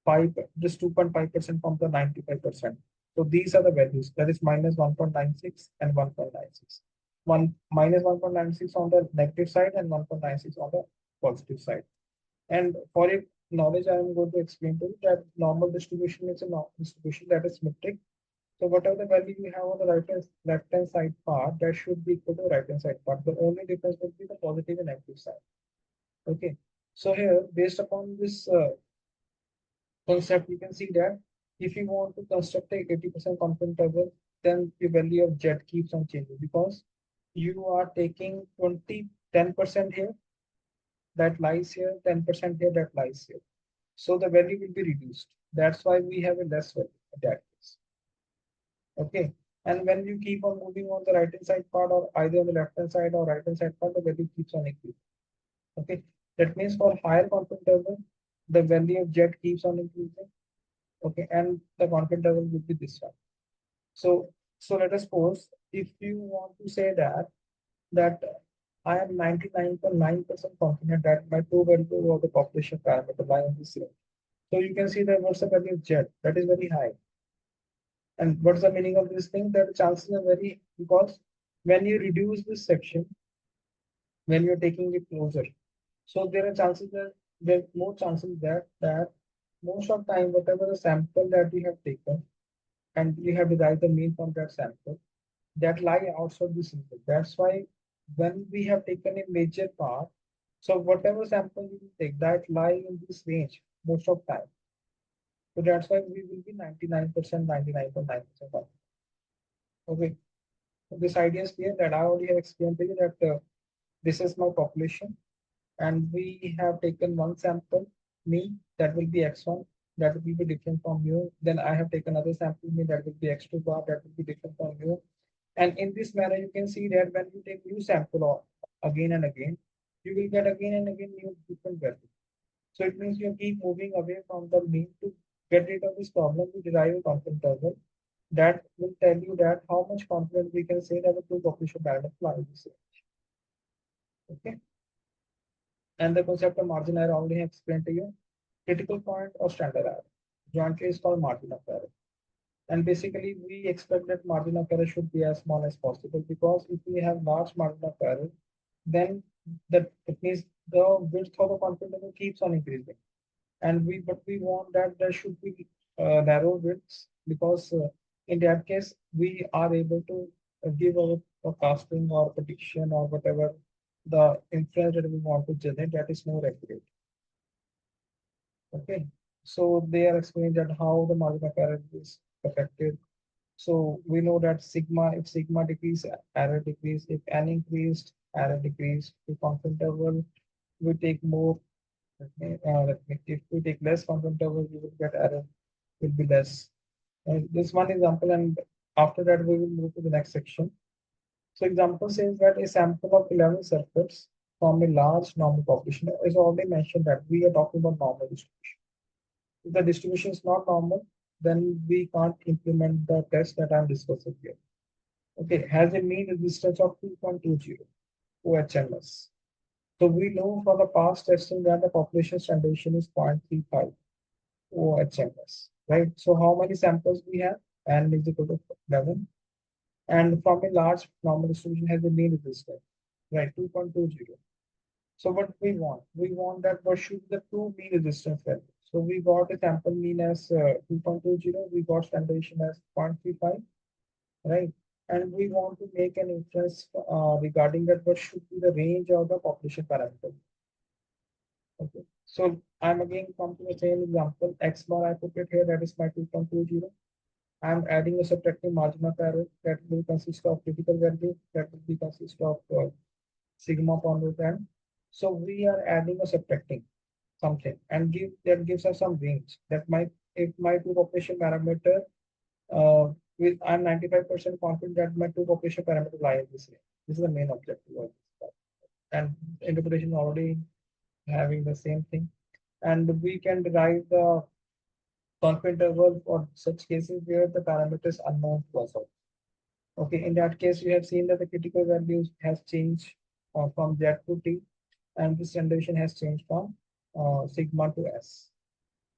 five this 2.5% from the 95%? So these are the values, that is minus 1.96 and 1.96. One minus 1.96 on the negative side and 1.96 on the positive side. And for your knowledge, I am going to explain to you that normal distribution is a normal distribution that is symmetric. So whatever the value you have on the left hand side part, that should be equal to the right hand side part. The only difference would be the positive and negative side. Okay. So here, based upon this concept, you can see that if you want to construct a 80% confidence interval, then the value of Z keeps on changing because you are taking 10% here, that lies here, 10% here, that lies here. So the value will be reduced. That's why we have a less value in that case. Okay. And when you keep on moving on the right hand side part or either on the left hand side or right hand side part, the value keeps on increasing. Okay. That means for higher confidence interval, the value of Z keeps on increasing. Okay. And the confidence interval will be this one. So let us suppose if you want to say that I am 99.9% confident that my two variables of the population parameter lie on this range. So you can see that what's the value of Z? That is very high. And what's the meaning of this thing? That the chances are very, because when you reduce this section, when you're taking it closer, so there are chances that there are more chances that most of the time, whatever the sample that you have taken, and you have derived the mean from that sample, that lie outside this sample. That's why when we have taken a major part, so whatever sample you take, that lie in this range most of time. So that's why we will be 99%, 99.9%. Okay. So this idea is clear that I already have explained to you that this is my population and we have taken one sample, me, that will be x1, that will be different from you. Then I have taken another sample, me, that will be x2 bar, that will be different from you. And in this manner, you can see that when you take new sample again and again, you will get again and again new different value. So it means you keep moving away from the mean to get rid of this problem. You derive a confidence interval that will tell you that how much confidence we can say that the two population parameter lie in this range. Okay. And the concept of margin error already have explained to you. Critical point or standard error. Jointly is called margin of error. And basically, we expect that margin of error should be as small as possible because if we have large margin of error, then that it means the width of the confidence interval keeps on increasing. And we want that there should be narrow widths because in that case we are able to give our forecasting or prediction or whatever the inference that we want to generate that is more accurate. Okay, so they are explaining that how the margin of error is affected. So we know that sigma, if sigma decrease, error decrease, if n increased, error decrease. If confidence interval, we take more. If we take less confidence interval, we will get error will be less. This one example, and after that we will move to the next section. So example says that a sample of 11 circuits from a large normal population is already mentioned that we are talking about normal distribution. If the distribution is not normal, then we can't implement the test that I'm discussing here. Okay, has a mean resistance of 2.20 OHMS. So we know from the past testing that the population standard deviation is 0.35 OHMS, right? So how many samples we have? N is equal to 11. And from a large normal distribution has a mean resistance, right? 2.20. So what we want? We want that what should be the two mean resistance value. So we got a sample mean as 2.20, we got standard deviation as 0.35, right? and we want to make an inference regarding that what should be the range of the population parameter. Okay, so I'm again come to the same example. X bar I put it here, that is my 2.20. I'm adding a subtracting margin of error that will consist of critical value, that will be consist of sigma upon root n. So we are adding a subtracting something and gives us some range that might, if my two population parameter with I'm 95% confident that my two population parameter lie in this range. This is the main objective of this. And interpretation already having the same thing. And we can derive the confidence interval for such cases where the parameter is unknown to us. Okay, in that case, we have seen that the critical values has changed from Z to T, and this generation has changed from sigma to S.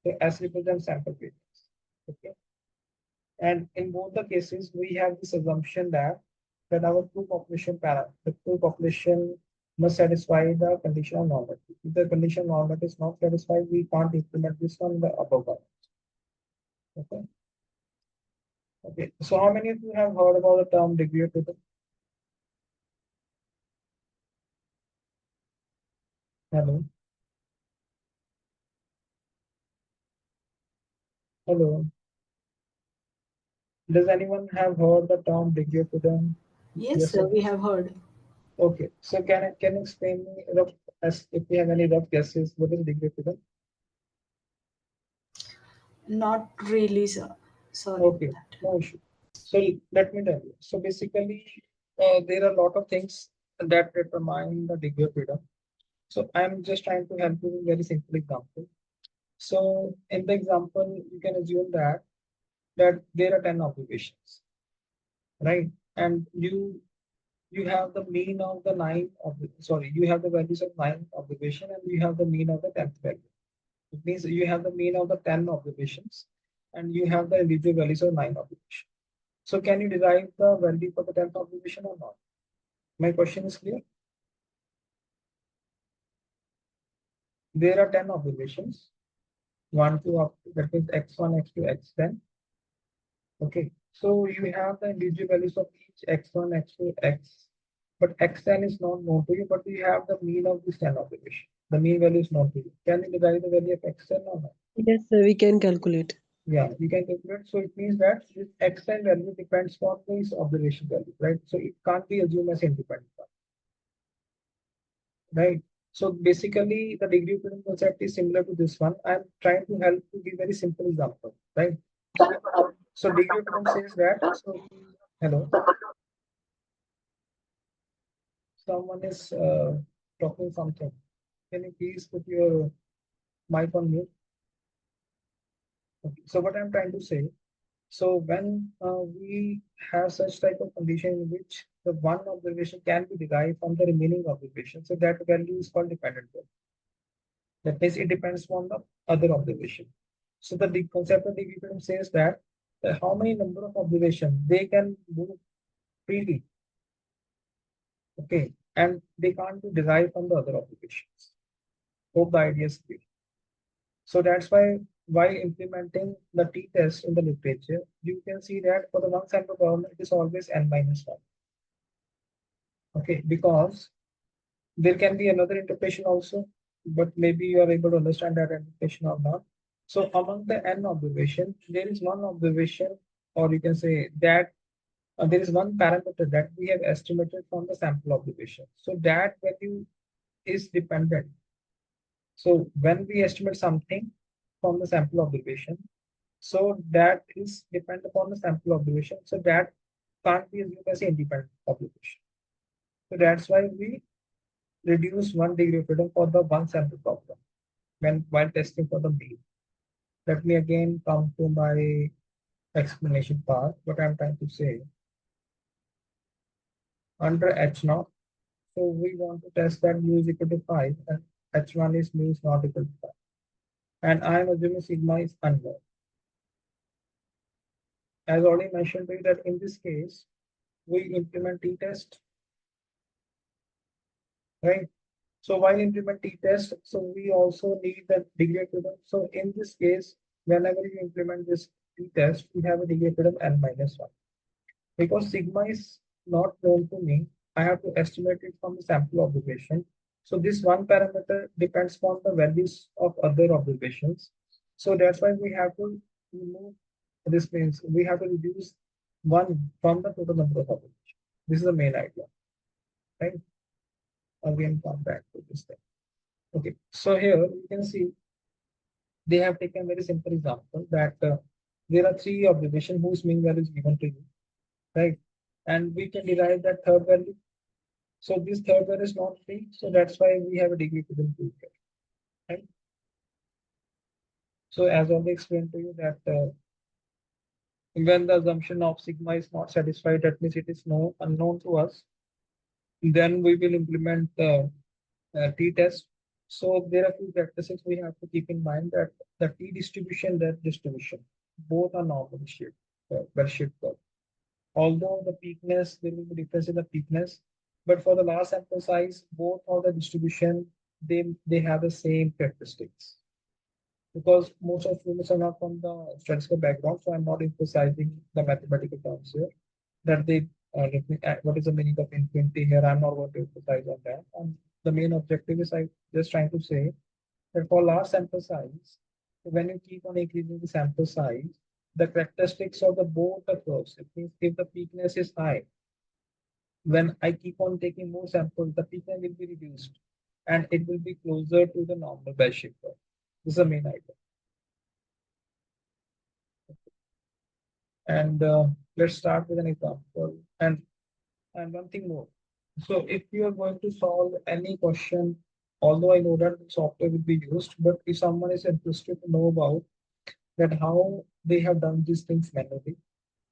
So S represents sample variance. Okay, and in both the cases, we have this assumption that our the two population must satisfy the condition of normality. If the condition of normality is not satisfied, we can't implement this on the above one. Okay. Okay. So how many of you have heard about the term degree of freedom? Hello. Hello. Does anyone have heard the term degree of freedom? Yes, sir, Or we no? have heard. Okay. So can you explain me rough, as if you have any rough guesses, what is degree of freedom? Not really, sir. Sorry Okay, about that. no issue. So let me tell you. So basically, there are a lot of things that determine the degree of freedom. So I'm just trying to help you with a very simple example. So in the example, you can assume that there are 10 observations, right? And you have the mean of the you have the values of 9 observation and you have the mean of the 10th value. It means you have the mean of the 10 observations and you have the individual values of 9 observations. So can you derive the value for the 10th observation or not? My question is clear. There are 10 observations, 1 to up, that means x1, x2, x10. Okay, so you have the individual values of each x1, x2, x, but x10 is not known to you, but you have the mean of this 10 observation. The mean value is known to you. Can you derive the value of x10 or not? Yes, sir, we can calculate. Yeah, you can calculate. So it means that this x10 value depends on this observation value, right? So it can't be assumed as independent, right? So basically, the degree of freedom concept is similar to this one. I'm trying to help to give very simple example, right? So degree of freedom says that. So hello, someone is talking something. Can you please put your mic on mute? Okay. So what I'm trying to say. So when we have such type of condition in which the one observation can be derived from the remaining observation, so that value is called dependent value. That means it depends on the other observation. So the concept of degree freedom says that how many number of observations they can do freely. Okay, and they can't be derived from the other observations. Hope the idea is clear. So that's why while implementing the t-test in the literature, you can see that for the one sample problem, it is always n minus 1. Okay, because there can be another interpretation also, but maybe you are able to understand that interpretation or not. So among the n observation, there is one observation, or you can say that there is one parameter that we have estimated from the sample observation. So that value is dependent. So when we estimate something from the sample observation, so that is dependent upon the sample observation. So that can't be assumed as an independent observation. So that's why we reduce 1 degree of freedom for the one sample problem when while testing for the mean. Let me again come to my explanation part. What I'm trying to say under H0, so we want to test that mu is equal to 5 and H1 is mu is not equal to 5. And I am assuming sigma is unknown. As already mentioned to you that in this case, we implement t-test, right? So while implement t-test, so we also need the degree of freedom. So in this case, whenever you implement this t-test, we have a degree of freedom n minus 1. Because sigma is not known to me, I have to estimate it from the sample observation. So this one parameter depends on the values of other observations. So that's why we have to remove, this means we have to reduce one from the total number of observations. This is the main idea, right? Again, come back to this thing. Okay, so here you can see they have taken a very simple example that there are three observations whose mean value is given to you, right? And we can derive that third value. So this third value is not free, so that's why we have a degree to the proof here, right? So as already explained to you that when the assumption of sigma is not satisfied, that means it is no unknown to us. Then we will implement the t-test. So there are few characteristics we have to keep in mind that the t-distribution, that distribution, both are normally shaped, well-shaped curve. Although the peakness, there will be difference in the peakness, but for the large sample size, both of the distribution, they have the same characteristics. Because most of students are not from the statistical background, so I'm not emphasizing the mathematical terms here. That they what is the meaning of infinity here? I'm not going to emphasize on that. And the main objective is I just trying to say that for large sample size, when you keep on increasing the sample size, the characteristics of the both the curves, it means if the peakness is high, when I keep on taking more samples, the peakness will be reduced and it will be closer to the normal bell-shaped curve. This is the main idea. And let's start with an example. And one thing more. So if you are going to solve any question, although I know that software will be used, but if someone is interested to know about that how they have done these things manually.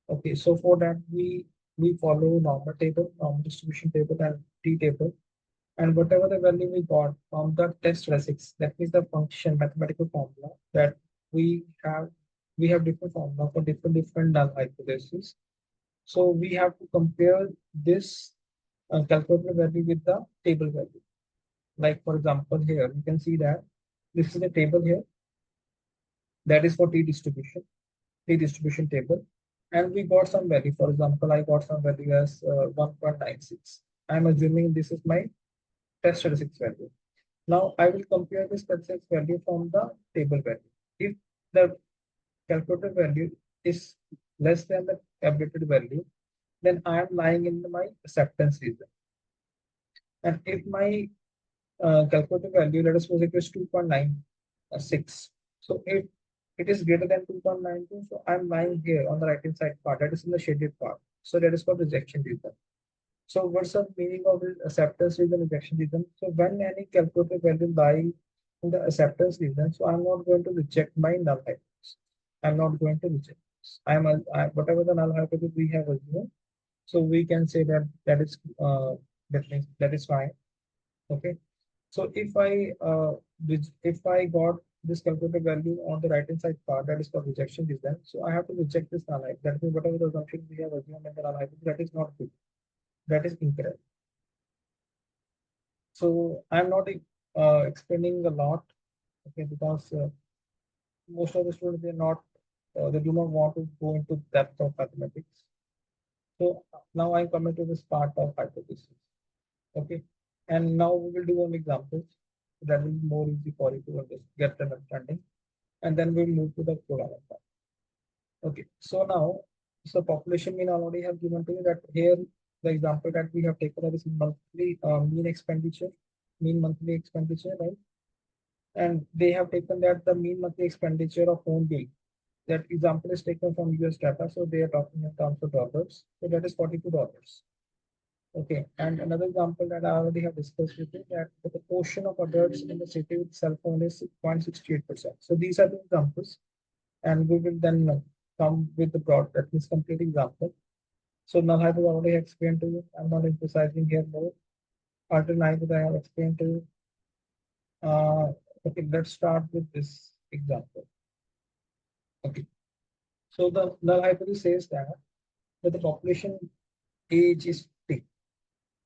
Okay, so for that we follow normal table, normal distribution table and t table. And whatever the value we got from the test results, that means the function mathematical formula that we have different formula for different null hypotheses. So we have to compare this calculated value with the table value. Like for example, here you can see that this is the table here that is for t distribution table, and we got some value. For example, I got some value as 1.96. I'm assuming this is my test statistics value. Now I will compare this statistics value from the table value. If the calculated value is less than the calculated value, then I am lying in my acceptance region. And if my calculated value, let us suppose it is 2.96. So if it is greater than 2.92, so I'm lying here on the right hand side part, that is in the shaded part. So that is called rejection region. So what's the meaning of the acceptance region, rejection region? So when any calculated value lie in the acceptance region, so I'm not going to reject my null hypothesis. I'm not going to reject this. Whatever the null hypothesis we have assumed, so we can say that that is fine. Okay. So if I got this calculated value on the right hand side part, that is called rejection region. So I have to reject this null hypothesis. That means whatever the assumption we have assumed in the null hypothesis, that is not good. That is incorrect. So I'm not explaining a lot, okay, because most of the students they do not want to go into depth of mathematics. So now I'm coming to this part of hypothesis. Okay, and now we will do some examples that will be more easy for you to get an understanding, and then we'll move to the programming part. Okay, so now so population mean already have given to you that here the example that we have taken is monthly mean monthly expenditure, right? And they have taken that the mean monthly expenditure of phone bill. That example is taken from US data, so they are talking in terms of dollars. So that is $42. Okay, and another example that I already have discussed with you that the proportion of adults in the city with cell phone is 0.68%. So these are the examples, and we will then come with the broad, that means complete example. So now I have already explained to you. I'm not emphasizing here more. Alternate I have explained to you. Okay, let's start with this example. Okay, so the null hypothesis says that the population age is 50.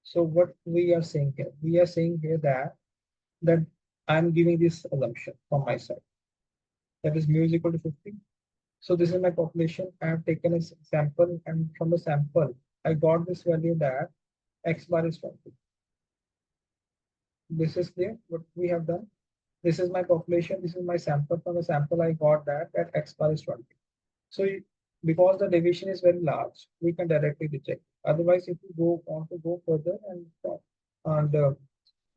So what we are saying here, that I'm giving this assumption from my side. That is mu is equal to 50. So this is my population. I have taken a sample, and from the sample, I got this value that X bar is 20. This is clear what we have done. This is my population. This is my sample. From the sample, I got that X bar is 20. So because the deviation is very large, we can directly reject. Otherwise, if you want to go further and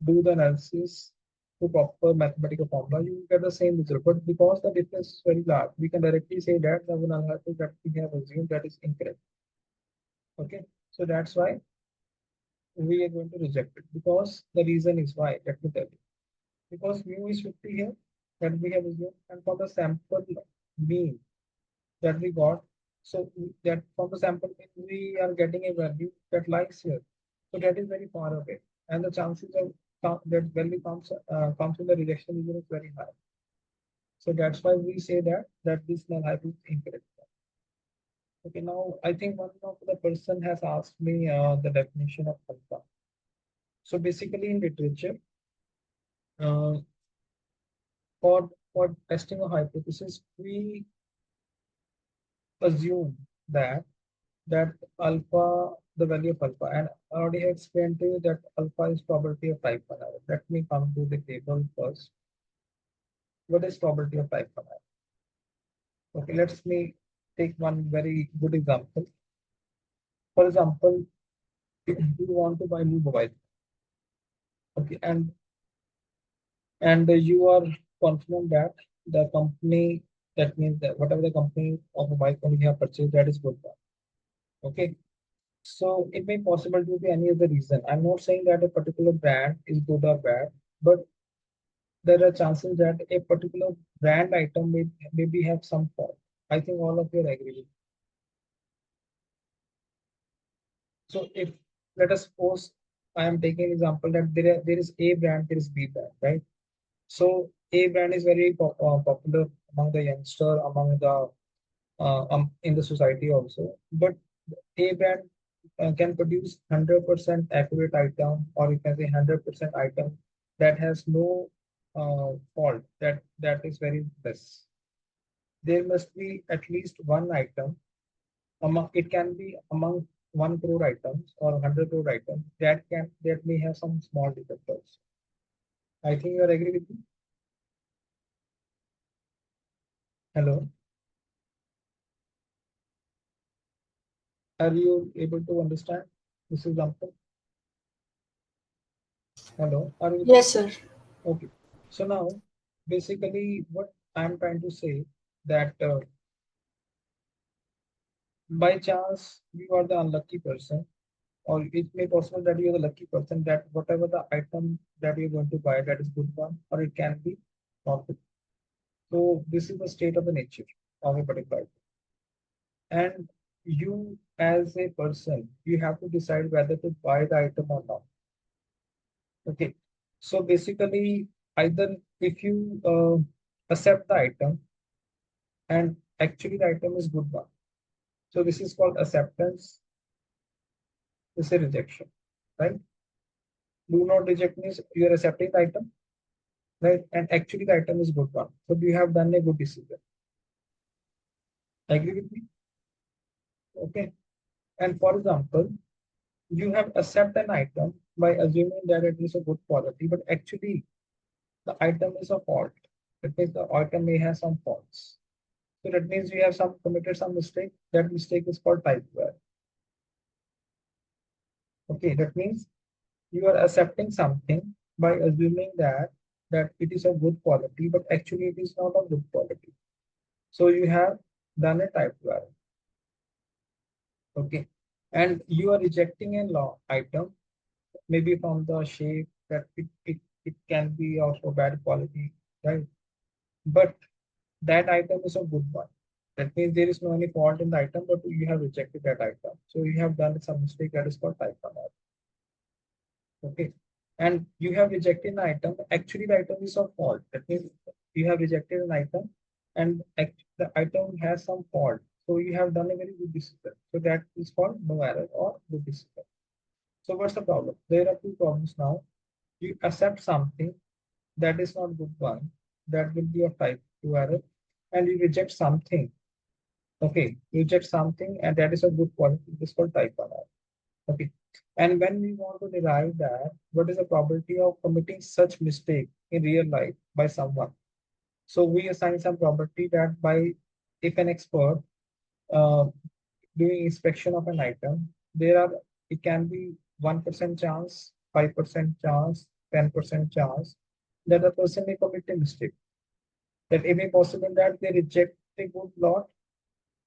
do the analysis to proper mathematical formula, you will get the same result. But because the difference is very large, we can directly say that the analysis that we have assumed that is incorrect. Okay, so that's why we are going to reject it, because the reason is why. Let me tell you. Because mu is 50 here that we have assumed, and for the sample mean that we got, so that from the sample mean we are getting a value that lies here. So that is very far away, and the chances of that value comes in the rejection region is very high. So that's why we say that this null hypothesis is incorrect. Okay, now I think one of the person has asked me the definition of alpha. So basically in literature, uh, for testing a hypothesis, we assume that alpha, the value of alpha, and I already have explained to you that alpha is probability of type 1 error. Let me come to the table first. What is probability of type 1 error? Okay, let's me take one very good example. For example, if you want to buy new mobile, okay, and you are confident that the company, that means that whatever the company of mobile phone you have purchased, that is good one. Okay, so it may possible to be any other reason. I'm not saying that a particular brand is good or bad, but there are chances that a particular brand item may maybe have some fault. I think all of you are agree with me. So if, let us suppose, I am taking an example that there is A brand, there is B brand, right? So A brand is very popular among the youngster, among the in the society also. But A brand can produce 100% accurate item, or you can say 100% item that has no fault. That is very less. There must be at least one item among, it can be among 1 crore items or 100 crore items that may have some small defects. I think you are agree with me. Hello. Are you able to understand this example? Hello. Are you? Yes, sir. Okay. So now, basically, what I'm trying to say that by chance you are the unlucky person, or it may possible that you are the lucky person, that whatever the item that you're going to buy, that is good one, or it can be not good. So this is the state of the nature of a particular item. And you as a person, you have to decide whether to buy the item or not. Okay. So basically, either if you accept the item and actually the item is good one. So this is called acceptance. This is a rejection, right? Do not reject means you are accepting the item, right? And actually the item is good one. So you have done a good decision. Agree with me? Okay. And for example, you have accepted an item by assuming that it is a good quality, but actually the item is a fault. That means the item may have some faults. So that means you have committed some mistake. That mistake is called type error. Okay, that means you are accepting something by assuming that it is of good quality, but actually it is not of good quality. So you have done a type error. Okay, and you are rejecting a law item, maybe from the shape that it can be of a bad quality, right? But that item is a good one. That means there is no any fault in the item, but you have rejected that item. So you have done some mistake that is called type error. Okay. And you have rejected an item. Actually, the item is of fault. That means you have rejected an item and the item has some fault. So you have done a very good decision. So that is called no error or good decision. So what's the problem? There are two problems now. You accept something that is not good one, that will be of type 2 error, and you reject something Okay, reject something and that is a good quality. This is called type 1 error. Okay. And when we want to derive that, what is the probability of committing such mistake in real life by someone? So we assign some probability that by if an expert uh, doing inspection of an item, there are it can be 1% chance, 5% chance, 10% chance that the person may commit a mistake. That it may possible that they reject a good lot,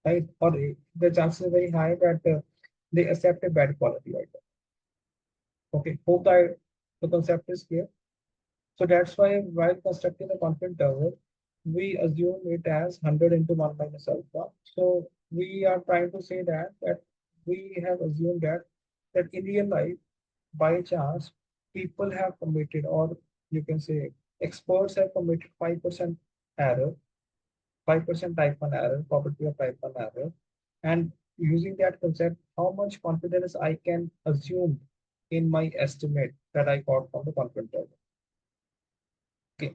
right? Or the chances are very high that they accept a bad quality item. Okay, hope that the concept is clear. So that's why while constructing the confidence interval, we assume it as 100 into 1 minus alpha. So we are trying to say that we have assumed that in real life, by chance, people have committed, or you can say experts have committed 5% error, 5% type 1 error, probability of type 1 error. And using that concept, how much confidence I can assume in my estimate that I got from the confidence interval. Okay.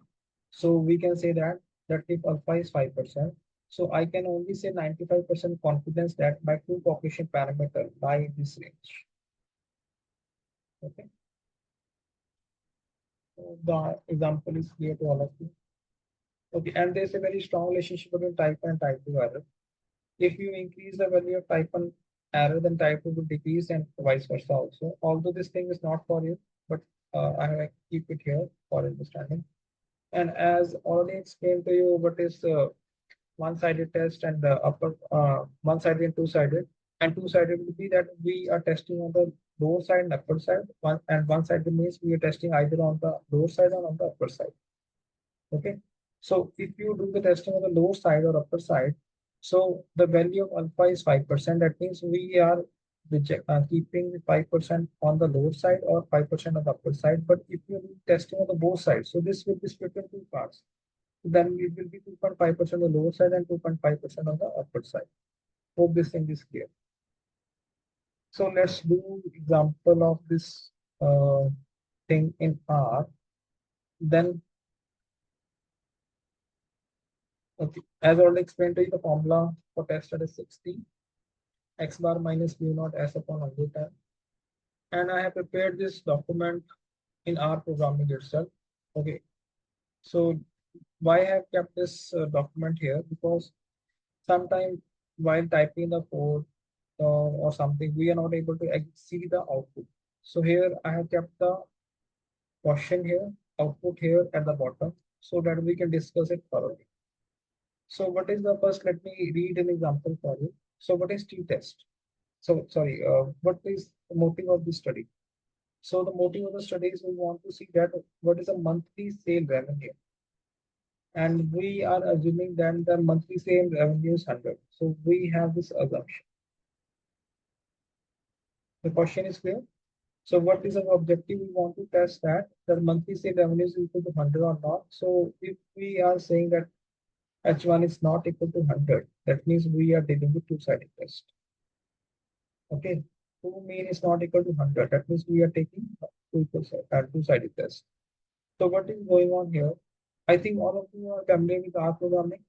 So we can say that if alpha is 5%, so I can only say 95% confidence that my two coefficient parameter lie in this range. Okay. So the example is clear to all of you. Okay, and there's a very strong relationship between type 1 and type 2 error. If you increase the value of type 1 error, then type 2 will decrease and vice versa also. Although this thing is not for you, but I keep it here for understanding. And as already explained to you, what is one-sided test and the upper one-sided and two-sided. And two-sided will be that we are testing on the lower side and upper side. One-sided means we are testing either on the lower side or on the upper side. Okay. So if you do the testing on the lower side or upper side, so the value of alpha is 5%. That means we are keeping 5% on the lower side or 5% on the upper side. But if you do testing on the both sides, so this will be split in two parts. Then it will be 2.5% on the lower side and 2.5% on the upper side. Hope this thing is clear. So let's do example of this thing in R. Then, okay, as already explained to you, the formula for test statistics T, x bar minus mu naught s upon 100 and I have prepared this document in R programming itself. Okay, so why I have kept this document here? Because sometimes while typing the code or something, we are not able to see the output. So here I have kept the question here, output here at the bottom, so that we can discuss it thoroughly. So what is the first? Let me read an example for you. So what is t-test? So sorry, what is the motive of the study? So the motive of the study is we want to see that what is a monthly sale revenue. And we are assuming that the monthly sale revenue is 100. So we have this assumption. The question is clear. So what is our objective? We want to test that the monthly sale revenue is equal to 100 or not. So if we are saying that H1 is not equal to 100, that means we are dealing with two-sided test. Okay, 2 mean is not equal to 100. That means we are taking two-sided test. So what is going on here? I think all of you are familiar with R programming.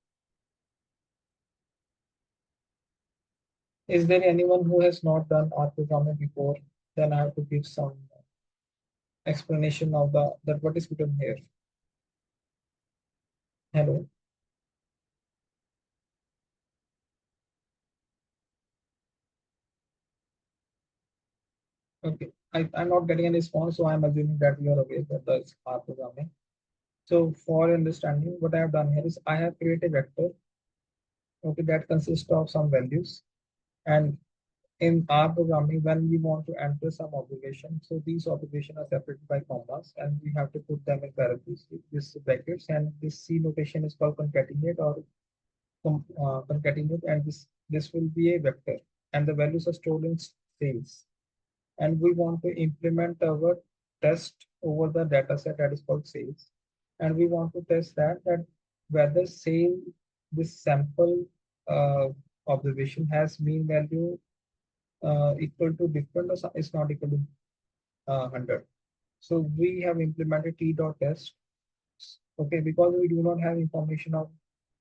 Is there anyone who has not done R programming before? Then I have to give some explanation of that what is written here. Hello. Okay, I'm not getting any response, so I'm assuming that you are aware that that's R programming. So for understanding, what I have done here is I have created a vector, okay, that consists of some values. And in R programming, when we want to enter some observation, so these observations are separated by commas, and we have to put them in parentheses, this brackets, and this C notation is called concatenate or concatenate, and this will be a vector, and the values are stored in strings. And we want to implement our test over the data set that is called sales. And we want to test that whether sale this sample observation has mean value equal to different or is not equal to 100. So we have implemented t.test. Okay, because we do not have information of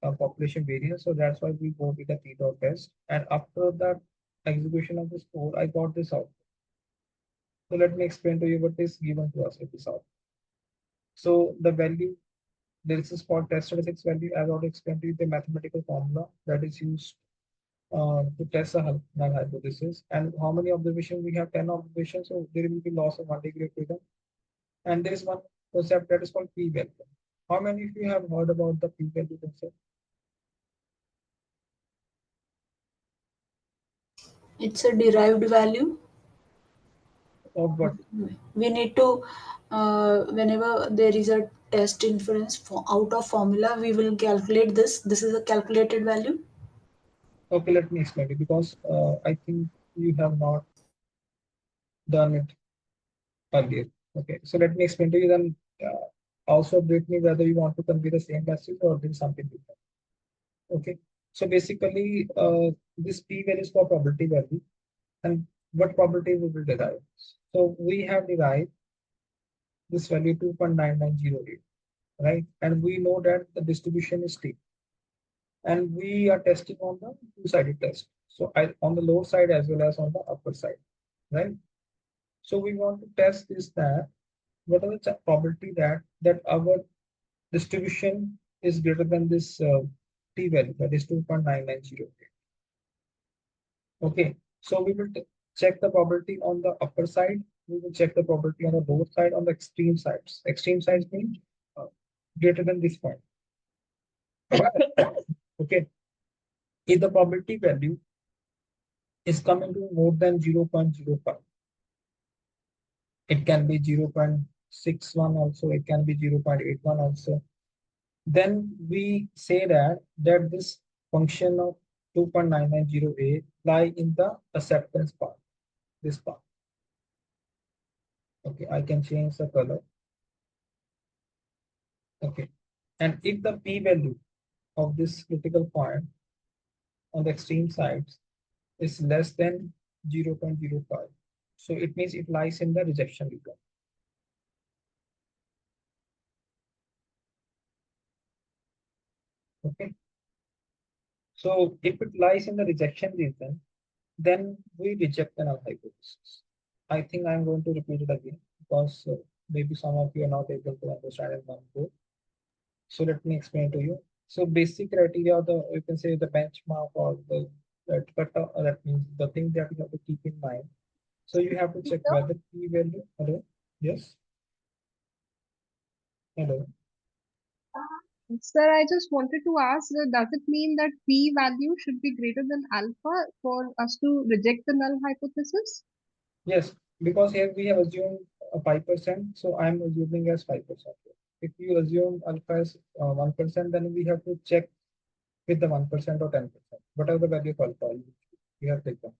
population variance. So that's why we go with the p-dot test. And after that execution of this code, I got this out. So let me explain to you what is given to us with this out. So the value, this is called test statistics value. As I already explained to you, the mathematical formula that is used to test a null hypothesis. And how many observations we have? 10 observations. So there will be loss of 1 degree of freedom. And there is one concept that is called p-value. How many of you have heard about the p-value concept? It's a derived value. Of what? We need to, whenever there is a test inference out of formula, we will calculate this. This is a calculated value. Okay, let me explain it because I think you have not done it earlier. Okay, so let me explain to you then. Also update me whether you want to convey the same message or do something different. Okay, so basically, this p value is for probability value, and what probability we will derive. So we have derived this value 2.9908, right? And we know that the distribution is t, and we are testing on the two-sided test. So on the lower side as well as on the upper side, right? So we want to test is that what are the probability that our distribution is greater than this t value, that is 2.9908. Okay, so we will check the probability on the upper side. We will check the probability on the lower side on the extreme sides. Extreme sides mean greater than this point. Okay, if the probability value is coming to more than 0.05, it can be 0.61 also, it can be 0.81 also, then we say that this function of 2.9908 lie in the acceptance part, this part. Okay, I can change the color. Okay, and if the p-value of this critical point on the extreme sides is less than 0.05, so it means it lies in the rejection region. Okay, so if it lies in the rejection region, then we reject the null hypothesis. I think I'm going to repeat it again because maybe some of you are not able to understand in one go. So let me explain to you. So basic criteria, the you can say the benchmark or the that means the thing that you have to keep in mind. So you have to check whether p value. Hello, yes. Hello. Sir, I just wanted to ask, does it mean that p value should be greater than alpha for us to reject the null hypothesis? Yes, because here we have assumed 5%, so I'm assuming as 5%. If you assume alpha as 1%, then we have to check with the 1% or 10%, whatever the value of alpha we have taken.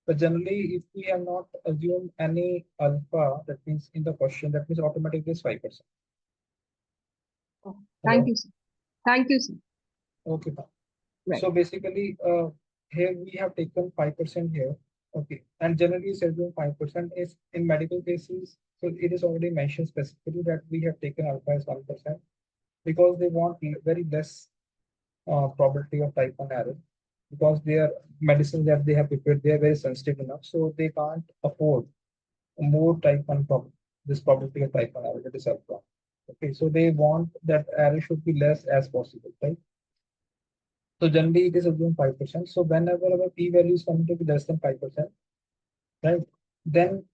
But generally, if we have not assumed any alpha, that means in the question, that means automatically is 5%. Oh, thank you, sir. Thank you, sir. Okay, fine. Right. So basically, here we have taken 5% here. Okay, and generally it's assumed 5% is in medical cases. So it is already mentioned specifically that we have taken alpha as 1% because they want very less probability of type 1 error because their medicines that they have prepared, they are very sensitive enough, so they can't afford more type 1 problem, this probability of type 1 error, that is alpha. Okay, so they want that error should be less as possible, right? So generally it is assumed 5%. So whenever our p value is coming to be less than 5%, right? Then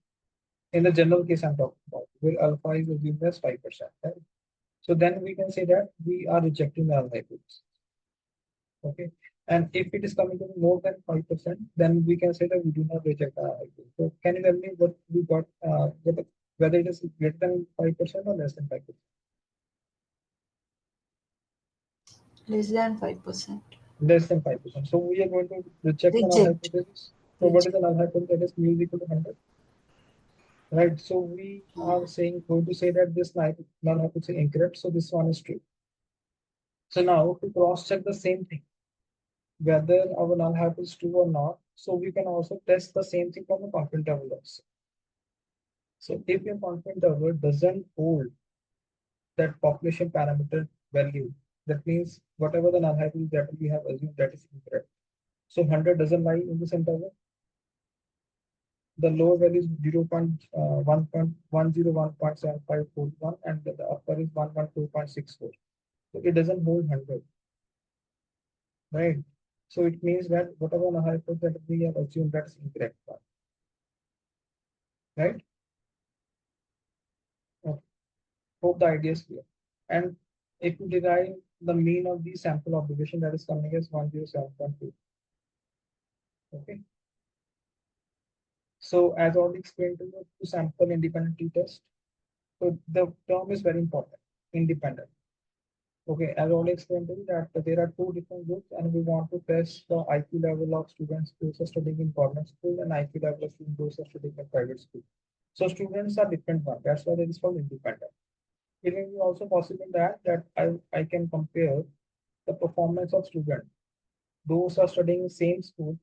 in the general case I'm talking about, where alpha is assumed as 5%, right? So then we can say that we are rejecting the null hypothesis. Okay. And if it is coming to more than 5%, then we can say that we do not reject the null hypothesis. So can you tell me what we got, whether it is greater than 5% or less than 5%? Less than 5%. Less than 5%. So we are going to reject the null Reject. hypothesis. So what is the null hypothesis? That is mu is equal to 100. Right. So we are going to say that this null hypothesis is incorrect. So this one is true. So now to cross check the same thing, whether our null hypothesis is true or not. So we can also test the same thing from the confidence interval also. So if your confidence interval doesn't hold that population parameter value That means whatever the null hypothesis that we have assumed, that is incorrect. So 100 doesn't lie in this interval. The lower value is 1.101.7541 and the upper is 112.64. So it doesn't hold 100, right? So it means that whatever null hypothesis that we have assumed, that's incorrect one, right? Okay. Hope the idea is clear. And if you derive the mean of the sample observation, that is coming as 107.2. Okay. So as already explained to you, to sample independent t-test. So the term is very important, independent. Okay, as already explained to you that there are two different groups and we want to test the IQ level of students who are studying in government school and IQ level of students who are studying in private school. So students are different ones. That's why it is called independent. It may be also possible that I can compare the performance of students. Those are studying in same school,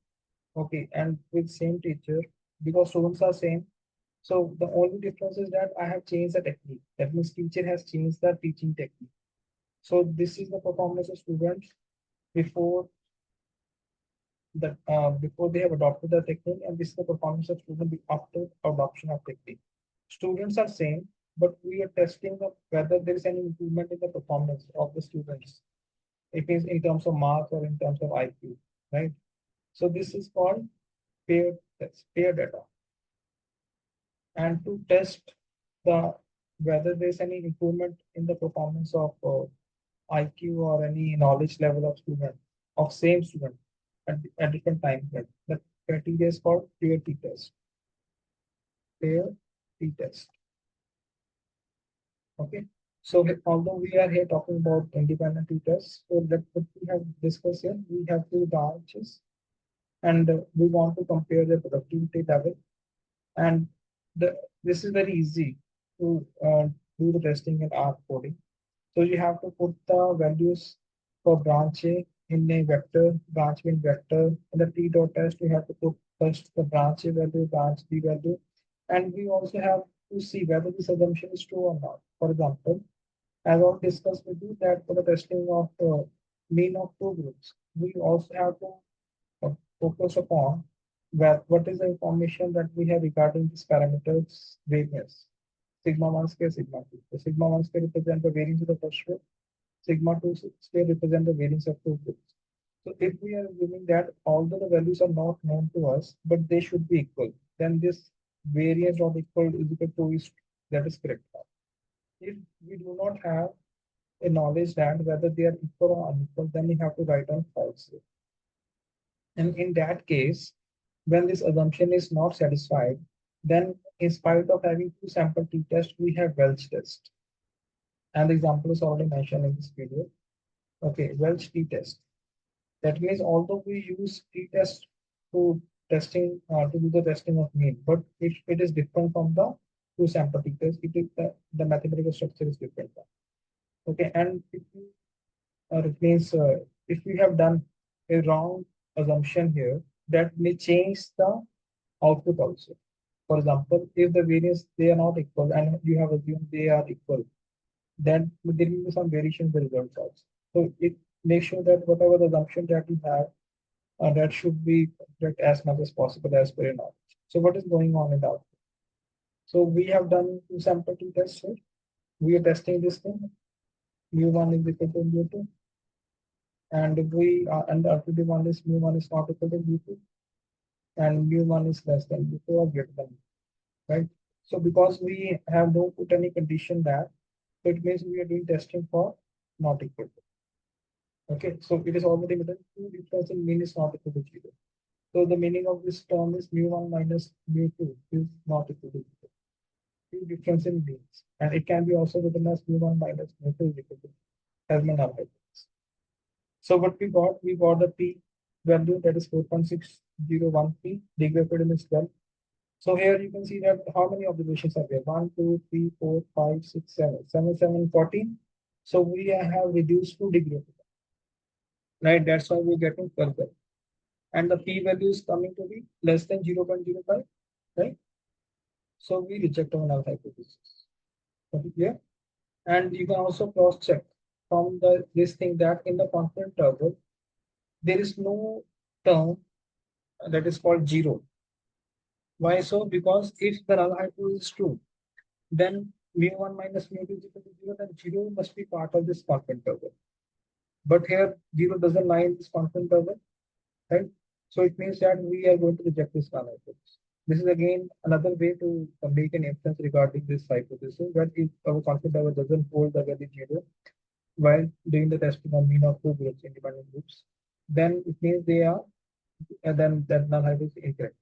okay, and with same teacher, because students are same. So the only difference is that I have changed the technique. That means teacher has changed the teaching technique. So this is the performance of students before before they have adopted the technique, and this is the performance of students after adoption of technique. Students are same, but we are testing whether there is any improvement in the performance of the students. It means in terms of marks or in terms of IQ, right? So this is called paired test, paired data. And to test the whether there's any improvement in the performance of IQ or any knowledge level of student of same student at different time frame. The criteria is called paired t-test. Paired t-test. Okay. So although we are here talking about independent t-tests, so that what we have discussed here, we have two branches, and we want to compare the productivity level. And this is very easy to do the testing in R coding. So you have to put the values for branch A in a vector, branch B in vector. In the t dot test, you have to put first the branch A value, branch B value, and we also have to see whether this assumption is true or not. For example, as I've discussed with you that for the testing of mean of two groups, we also have to focus upon what is the information that we have regarding these parameters variance. Sigma 1 square, sigma 2. The sigma 1 square represent the variance of the first group. Sigma 2 square represent the variance of two groups. So if we are assuming that although the values are not known to us, but they should be equal, then this variance of equal is equal to is that is correct. If we do not have a knowledge that whether they are equal or unequal, then we have to write on false. And in that case, when this assumption is not satisfied, then in spite of having two sample t-test, we have Welch test. And the example is already mentioned in this video. Okay, Welch t-test. That means although we use t-test to to do the testing of mean, but it is different from the two sample t-test. It is the mathematical structure is different. Okay, and if you it means if we have done a wrong assumption here, that may change the output also. For example, if the variance they are not equal and you have assumed they are equal, then there will be some variation in the results also. So it make sure that whatever the assumption that you have, that should be correct as much as possible as per your knowledge. So what is going on in the output? So we have done two sample t tests here. We are testing this thing. mu1 is equal to mu2. And we and the alternative one is mu1 is not equal to mu2. And mu1 is less than mu2 or greater than mu2, right? So because we have don't put any condition there, so it means we are doing testing for not equal to. Okay, so it is already written two difference in mean is not equal to 0. So the meaning of this term is mu1 minus mu2 is not equal to 0. Two difference in means, and it can be also written as mu1 minus mu2 is equal to as my number. So what we got the p value that is 4.601p, degree of freedom is 12. So here you can see that how many observations are there? 1, 2, 3, 4, 5, 6, 7. 7, 7, 14. So we have reduced to degree of freedom. Right? That's why we're getting 12. And the p value is coming to be less than 0.05, right? So we reject our null hypothesis. Okay, clear? And you can also cross check from this thing that in the confidence interval, there is no term that is called 0. Why so? Because if the null hypothesis is true, then mu1 minus mu2 is equal to 0, then 0 must be part of this confidence interval. But here 0 doesn't lie in this confidence interval, right? So it means that we are going to reject this null hypothesis. This is again another way to make an inference regarding this hypothesis, that if our confidence interval doesn't hold the value 0 while doing the testing on mean of two groups, independent groups, then it means they are, and then that null hypothesis is incorrect.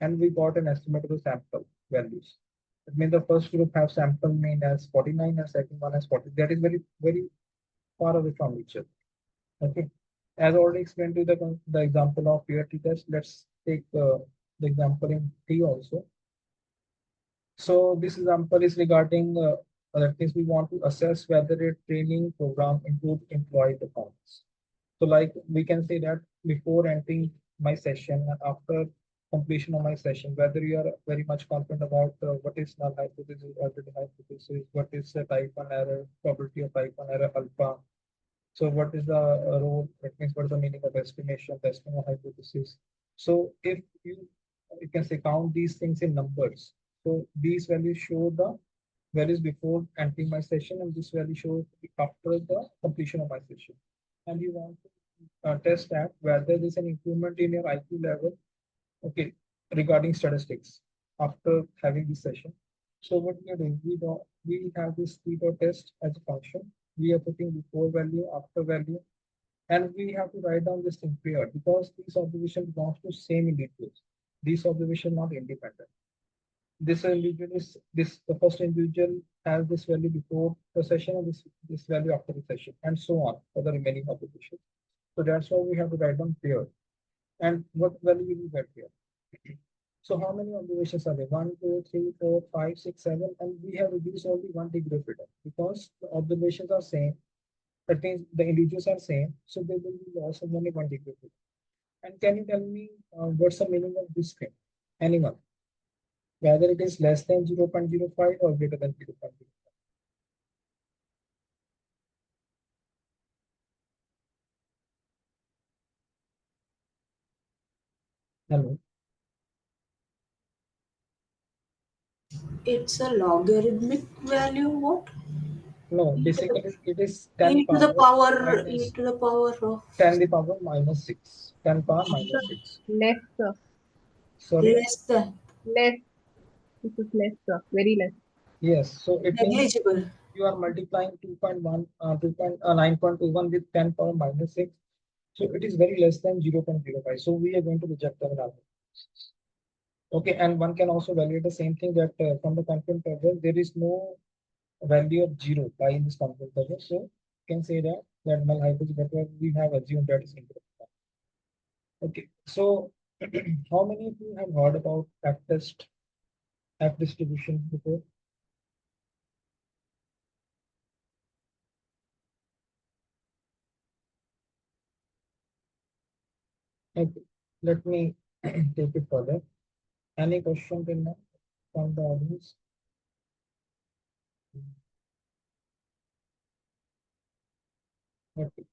And we got an estimate of the sample values. It means the first group have sample mean as 49 and second one as 40. That is very, very far away from each other. Okay. As already explained to the example of PRT test, let's take the example in T also. So this example is regarding that means we want to assess whether a training program includes employee performance. So like we can say that before entering my session and after completion of my session, whether you are very much confident about what is null hypothesis, alternate hypothesis, what is the type 1 error, probability of type 1 error alpha. So what is the role, that means what is the meaning of estimation, testing of hypothesis. So if you can say count these things in numbers. So these values show the values before entering my session, and this value shows after the completion of my session. And you want to test that whether there's an improvement in your IQ level, okay, regarding statistics after having this session. So what we are doing, we have this theta test as a function. We are putting before value, after value, and we have to write down this thing paired because these observations belong to same individuals. These observations not independent. This individual is the first individual has this value before the session and this value after the session, and so on for the remaining observations. So that's why we have to write down paired. And what value will we get here? So how many observations are there? 1, 2, 3, 4, 5, 6, 7, and we have reduced only 1 degree of freedom because the observations are same. That means the individuals are same, so there will be loss of only 1 degree of freedom. And can you tell me what's the meaning of this thing? Anyone? Whether it is less than 0.05 or greater than 0.05. Hello. It's a logarithmic value. What? No, basically it is 10 E to the power minus e to the power of 10 the power minus 6. 10 power minus 6. Less, sir. Sorry? less than Less. This is less, sir. Very less. Yes. So it means negligible. you are multiplying 9.21 with 10 power minus 6. So it is very less than 0.05. So we are going to reject our analysis. Okay, and one can also validate the same thing that from the confidence interval, there is no value of 0 by in this confidence interval. So you can say that null hypothesis that we have assumed that is incorrect. Okay, so how many of you have heard about F-test, F distribution before? Okay, let me take it further. Any question from the audience? Okay.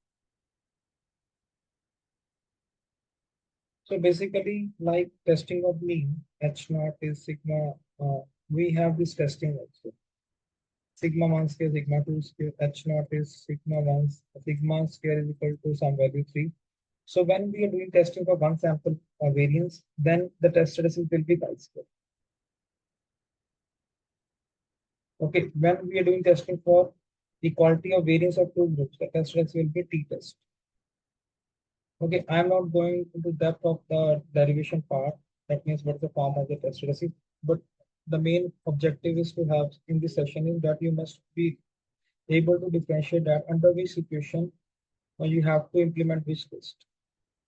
So basically, like testing of mean, H0 is sigma. We have this testing also. Sigma 1 square, sigma 2 square, H0 is sigma 1, sigma square is equal to some value 3. So when we are doing testing for one sample variance, then the test statistic will be chi-square. Okay, when we are doing testing for equality of variance of two groups, the test statistic will be t-test. Okay, I'm not going into depth of the derivation part. That means what is the form of the test statistic. But the main objective is to have in this session is that you must be able to differentiate that under which situation you have to implement which test,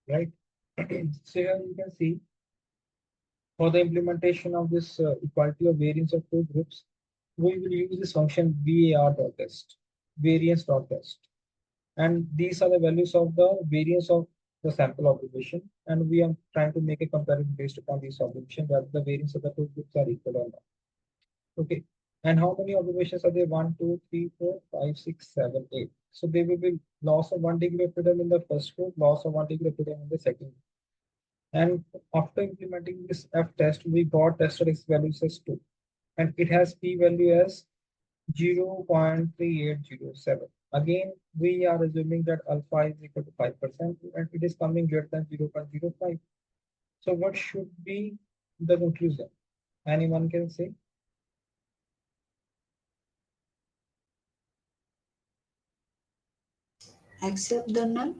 right? So here you can see for the implementation of this equality of variance of two groups, we will use this function var.test, variance.test. And these are the values of the variance of the sample observation. And we are trying to make a comparison based upon these observations that the variance of the two groups are equal or not. Okay. And how many observations are there? 1, 2, 3, 4, 5, 6, 7, 8. So there will be loss of 1 degree of freedom in the first group, loss of 1 degree of freedom in the second group. And after implementing this F test, we got tested X values as 2. And it has P value as 0.3807. Again, we are assuming that alpha is equal to 5% and it is coming greater than 0.05. So what should be the conclusion? Anyone can say? Accept the null.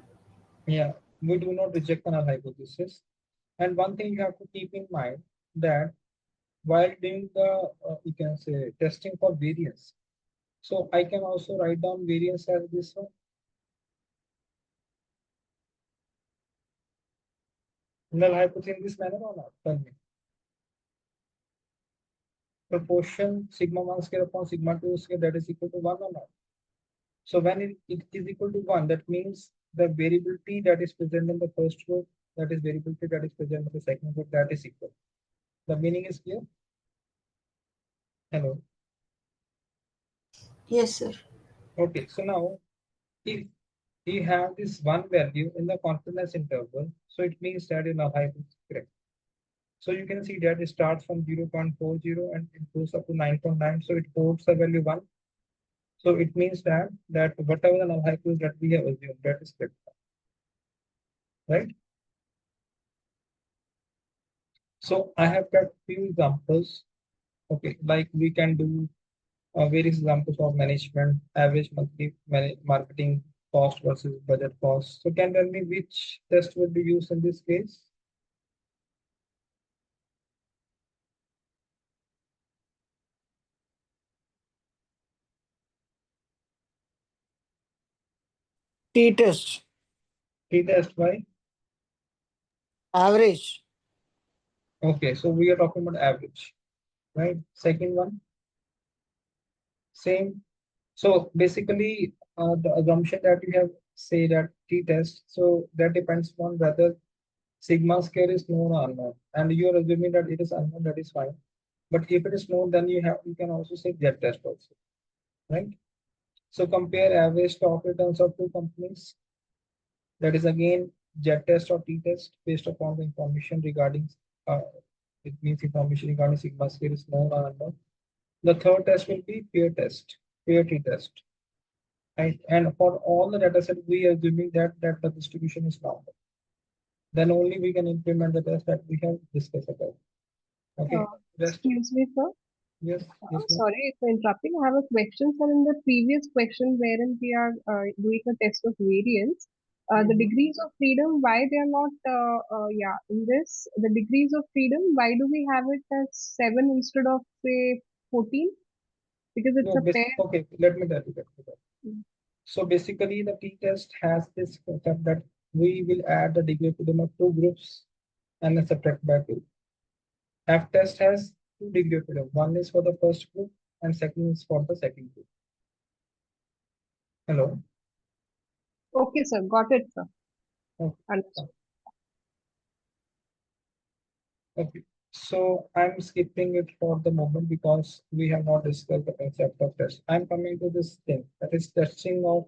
Yeah, we do not reject the null hypothesis. And one thing you have to keep in mind that while doing the, you can say, testing for variance. So I can also write down variance as this one. Null hypothesis in this manner or not? Tell me. Proportion sigma 1 square upon sigma 2 square, that is equal to 1 or not? So when it is equal to 1, that means the variability that is present in the first group, that is variability that is present in the second group, that is equal. The meaning is clear? Hello. Yes, sir. Okay, so now if you have this one value in the confidence interval, so it means that your null hypothesis is correct. So you can see that it starts from 0.40 and it goes up to 9.9. So it holds the value 1. So it means that whatever the null hypothesis that we have assumed, that is correct. Right? So I have got few examples. Okay, like we can do various examples of management, average monthly marketing cost versus budget cost. So can you tell me which test would be used in this case? T-test, T-test, why? average, Okay, so we are talking about average, right? Second one, same. So basically, the assumption that you have say that t-test, so that depends on whether sigma square is known or unknown, and you are assuming that it is unknown, that is fine. But if it is known, then you can also say z test also, right? So compare average stock returns of two companies. That is again z test or t-test based upon the information regarding uh, it means information regarding sigma square is known or unknown. The third test will be peer test, peer t-test. Right? And for all the data set, we are assuming that the distribution is normal. Then only we can implement the test that we have discussed about. Okay. Excuse me, sir. Yes. Yes. Sorry for interrupting. I have a question, sir. In the previous question, wherein we are doing a test of variance, the degrees of freedom, why they are not, in this, the degrees of freedom, why do we have it as 7 instead of, say, 14? Because it's No, a pair. okay, let me tell you that. Mm. So basically, the t-test has this concept that we will add the degree of freedom of two groups and then subtract by 2. F-test has 2 degree of freedom. One is for the first group and second is for the second group. Hello. Okay, sir. Got it, sir. Okay. Understood. Okay. So I'm skipping it for the moment because we have not discussed the concept of test. I'm coming to this thing, that is testing of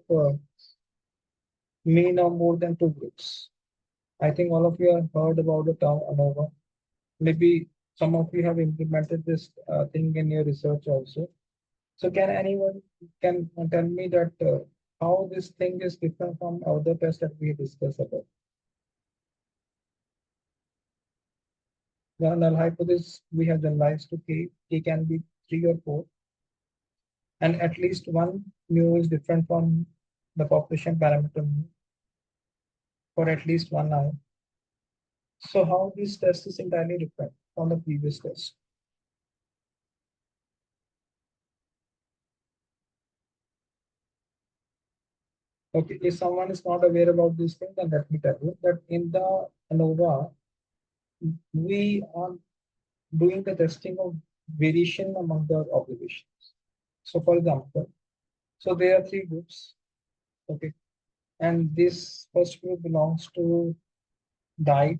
mean of more than two groups. I think all of you have heard about the term ANOVA. Maybe some of you have implemented this thing in your research also. So can anyone can tell me that how this thing is different from other tests that we discussed about? The null hypothesis we have generalized to K. K can be 3 or 4. And at least one mu is different from the population parameter mu for at least one hour. So how this test is entirely different from the previous test? Okay, if someone is not aware about this thing, then let me tell you that in the ANOVA, we are doing the testing of variation among the observations. So for example, so there are 3 groups, okay, and this first group belongs to diet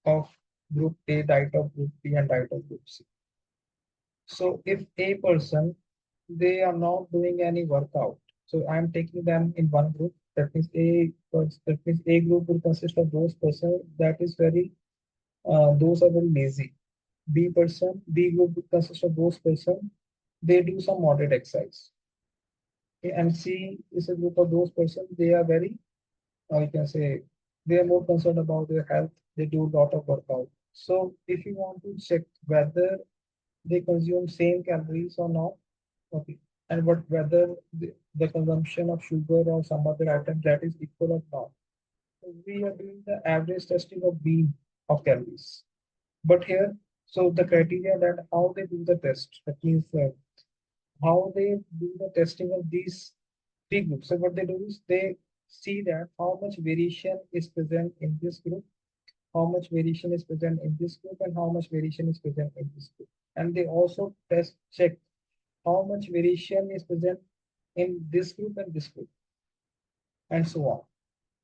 of group A, diet of group B, and diet of group C. So if a person, they are not doing any workout, So I'm taking them in one group. That means A group will consist of those person that is very those are very lazy. B group will consist of those person they do some moderate exercise. Okay, and C is a group of those persons they are very you can say they are more concerned about their health. They do a lot of workout. So if you want to check whether they consume same calories or not, okay, and whether the consumption of sugar or some other item that is equal or not. So we are doing the average testing of mean of calories. But here, so the criteria that how they do the test, that means how they do the testing of these three groups. So what they do is they see that how much variation is present in this group, how much variation is present in this group, and how much variation is present in this group. And they also check how much variation is present in this group and this group, and so on.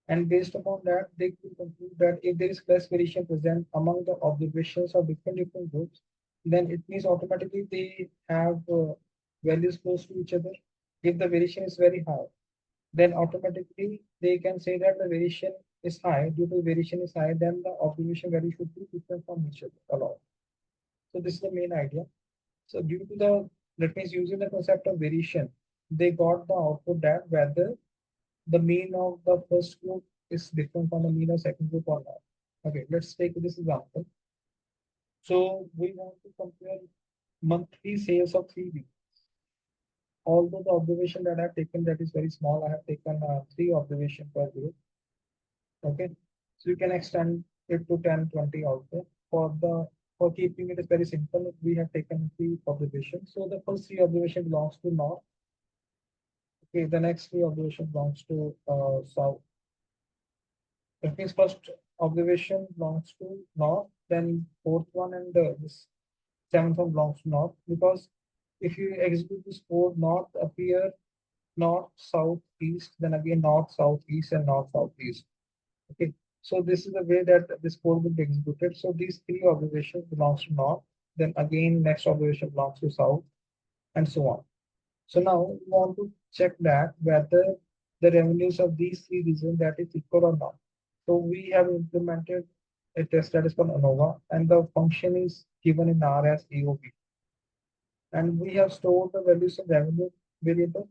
And based upon that, they could conclude that if there is less variation present among the observations of different groups, then it means automatically they have values close to each other. If the variation is very high, then automatically they can say that the variation is high. Due to the variation is high, then the observation value should be different from each other a lot. So this is the main idea. So due to the, that means using the concept of variation, they got the output that whether the mean of the first group is different from the mean of second group or not. Okay, let's take this example. So we want to compare monthly sales of 3 weeks. Although the observation that I have taken that is very small, I have taken 3 observation per group. Okay, so you can extend it to 10, 20 also. For keeping it is very simple, we have taken 3 observations. So the first 3 observation belongs to north. Okay, the next 3 observation belongs to south. That means first observation belongs to north, then fourth one and this seventh one belongs to north. Because if you execute this code, north appear north, south, east, then again north, south, east, and north, south, east. Okay, so this is the way that this code will be executed. So these 3 observations belongs to north, then again next observation belongs to south, and so on. So now we want to check that whether the revenues of these 3 regions that is equal or not. So we have implemented a test that is called ANOVA, and the function is given in R as AOV. And we have stored the values of revenue variable,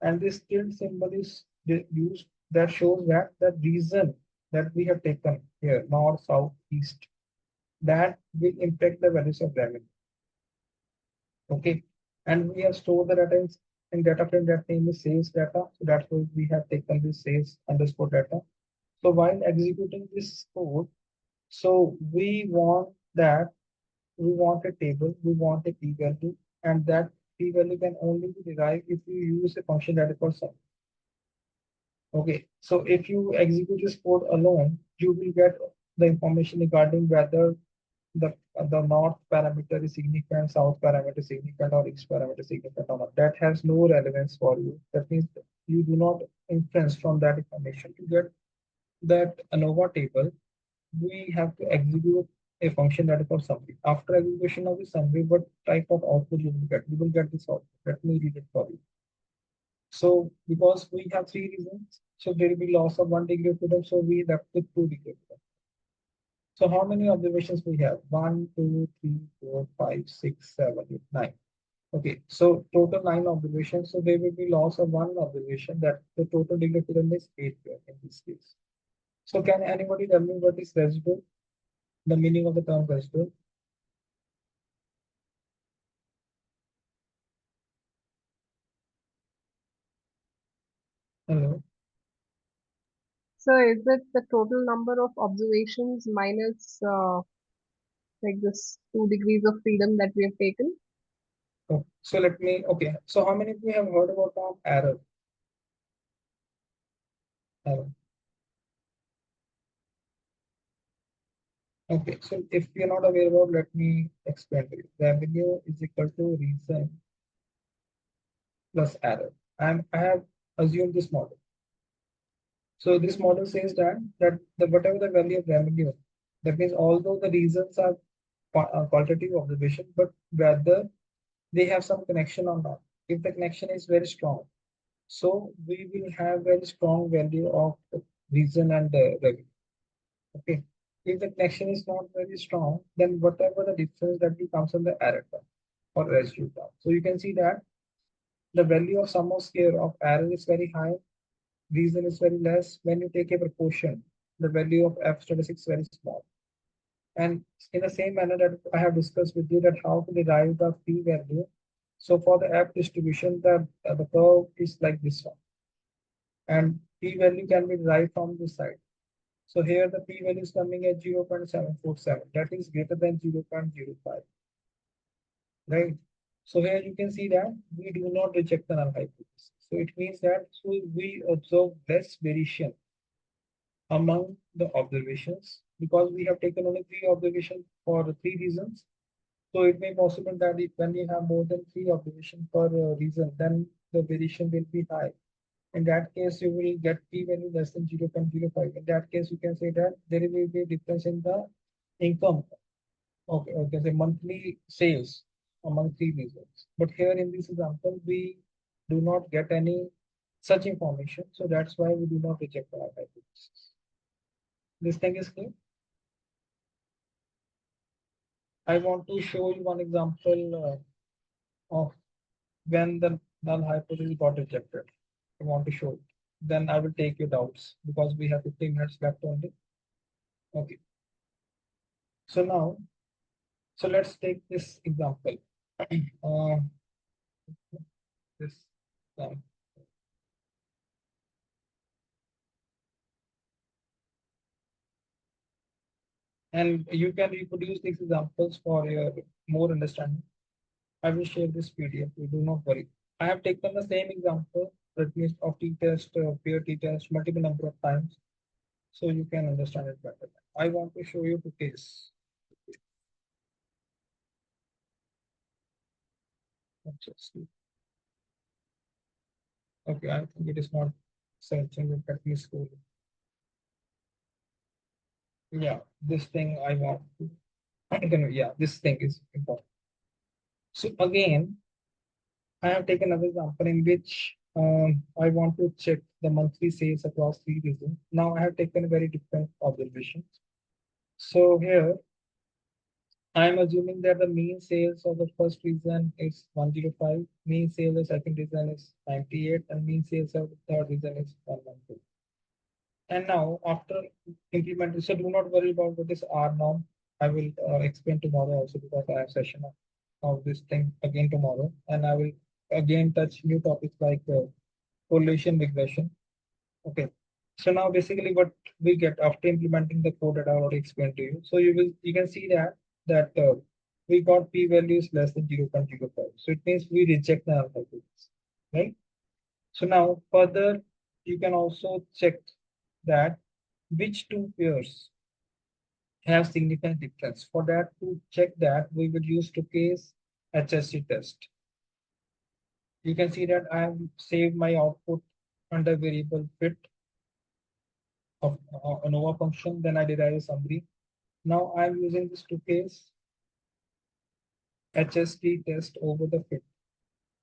and this tilde symbol is used that shows that the region that we have taken here, north, south, east, that will impact the values of revenue. Okay, and we have stored the data in data frame that name is sales data. So that's why we have taken this sales underscore data. So while executing this code, so we want a table, we want a p-value, and that p-value can only be derived if you use a function that is called sum. Okay, so if you execute this code alone, you will get the information regarding whether the north parameter is significant, south parameter is significant, or east parameter is significant or not. That has no relevance for you. That means you do not inference from that information to get that ANOVA table. We have to execute a function that is called summary. After execution of the summary, what type of output you will get? You will get this output. Let me read it for you. So because we have 3 reasons, so there will be loss of 1 degree of freedom. So we left with 2 degree of freedom. So how many observations we have? 1, 2, 3, 4, 5, 6, 7, 8, 9. Okay, so total 9 observations. So there will be loss of 1 observation. That the total degree of freedom is 8 here in this case. So can anybody tell me what is residual? The meaning of the term residual? Hello. So is it the total number of observations minus like this 2 degrees of freedom that we have taken? Oh, so let me, okay. So how many of you have heard about term error? Error. Okay, so if you're not aware about, let me explain to you. Revenue is equal to reason plus error. And I have assumed this model. So this model says that whatever the value of revenue, that means although the reasons are qualitative observation, but whether they have some connection or not. If the connection is very strong, So we will have very strong value of reason and revenue. Okay. If the connection is not very strong, then whatever the difference that will comes from the error term or residue term. So you can see that the value of sum of square of error is very high, reason is very less. When you take a proportion, the value of f statistics is very small. And in the same manner that I have discussed with you that how to derive the p-value. So for the f distribution, the curve is like this one. And p-value can be derived from this side. So here the p-value is coming at 0.747. That is greater than 0.05. Right? So here you can see that we do not reject the null hypothesis. So it means that we observe less variation among the observations because we have taken only 3 observations for 3 reasons. So it may be possible that when we have more than 3 observations per reason, then the variation will be high. In that case, you will get p-value less than 0.05. In that case, you can say that there will be a difference in the income of the monthly sales among 3 reasons. But here in this example, we do not get any such information. So that's why we do not reject the hypothesis. This thing is clear. I want to show you one example of when the null hypothesis got rejected. I want to show it. Then I will take your doubts because we have 15 minutes left only. Okay. So now, so let's take this example. This and you can reproduce these examples for your more understanding. I will share this PDF. You do not worry. I have taken the same example, that means of t-test, peer t-test, multiple number of times, so you can understand it better. I want to show you the case. Let's just see. Okay, I think it is not searching it, let me scroll. Yeah, this thing I want to, yeah, this thing is important. So again, I have taken another example in which I want to check the monthly sales across 3 regions. Now I have taken very different observations. So here, I'm assuming that the mean sales of the first region is 105, mean sales of the second region is 98, and mean sales of the third region is 112. And now after implementing, so do not worry about what is R norm. I will explain tomorrow also because I have session of this thing again tomorrow, and I will again touch new topics like correlation regression. Okay. So now basically what we get after implementing the code that I already explained to you. So you can see that we got p values less than 0.05. So it means we reject the null hypothesis, right? So now further you can also check that which 2 pairs have significant difference. For that to check that we will use Tokay's HSC test. You can see that I have saved my output under variable fit of ANOVA function, then I derive a summary. Now I'm using this Tokay's HST test over the fit.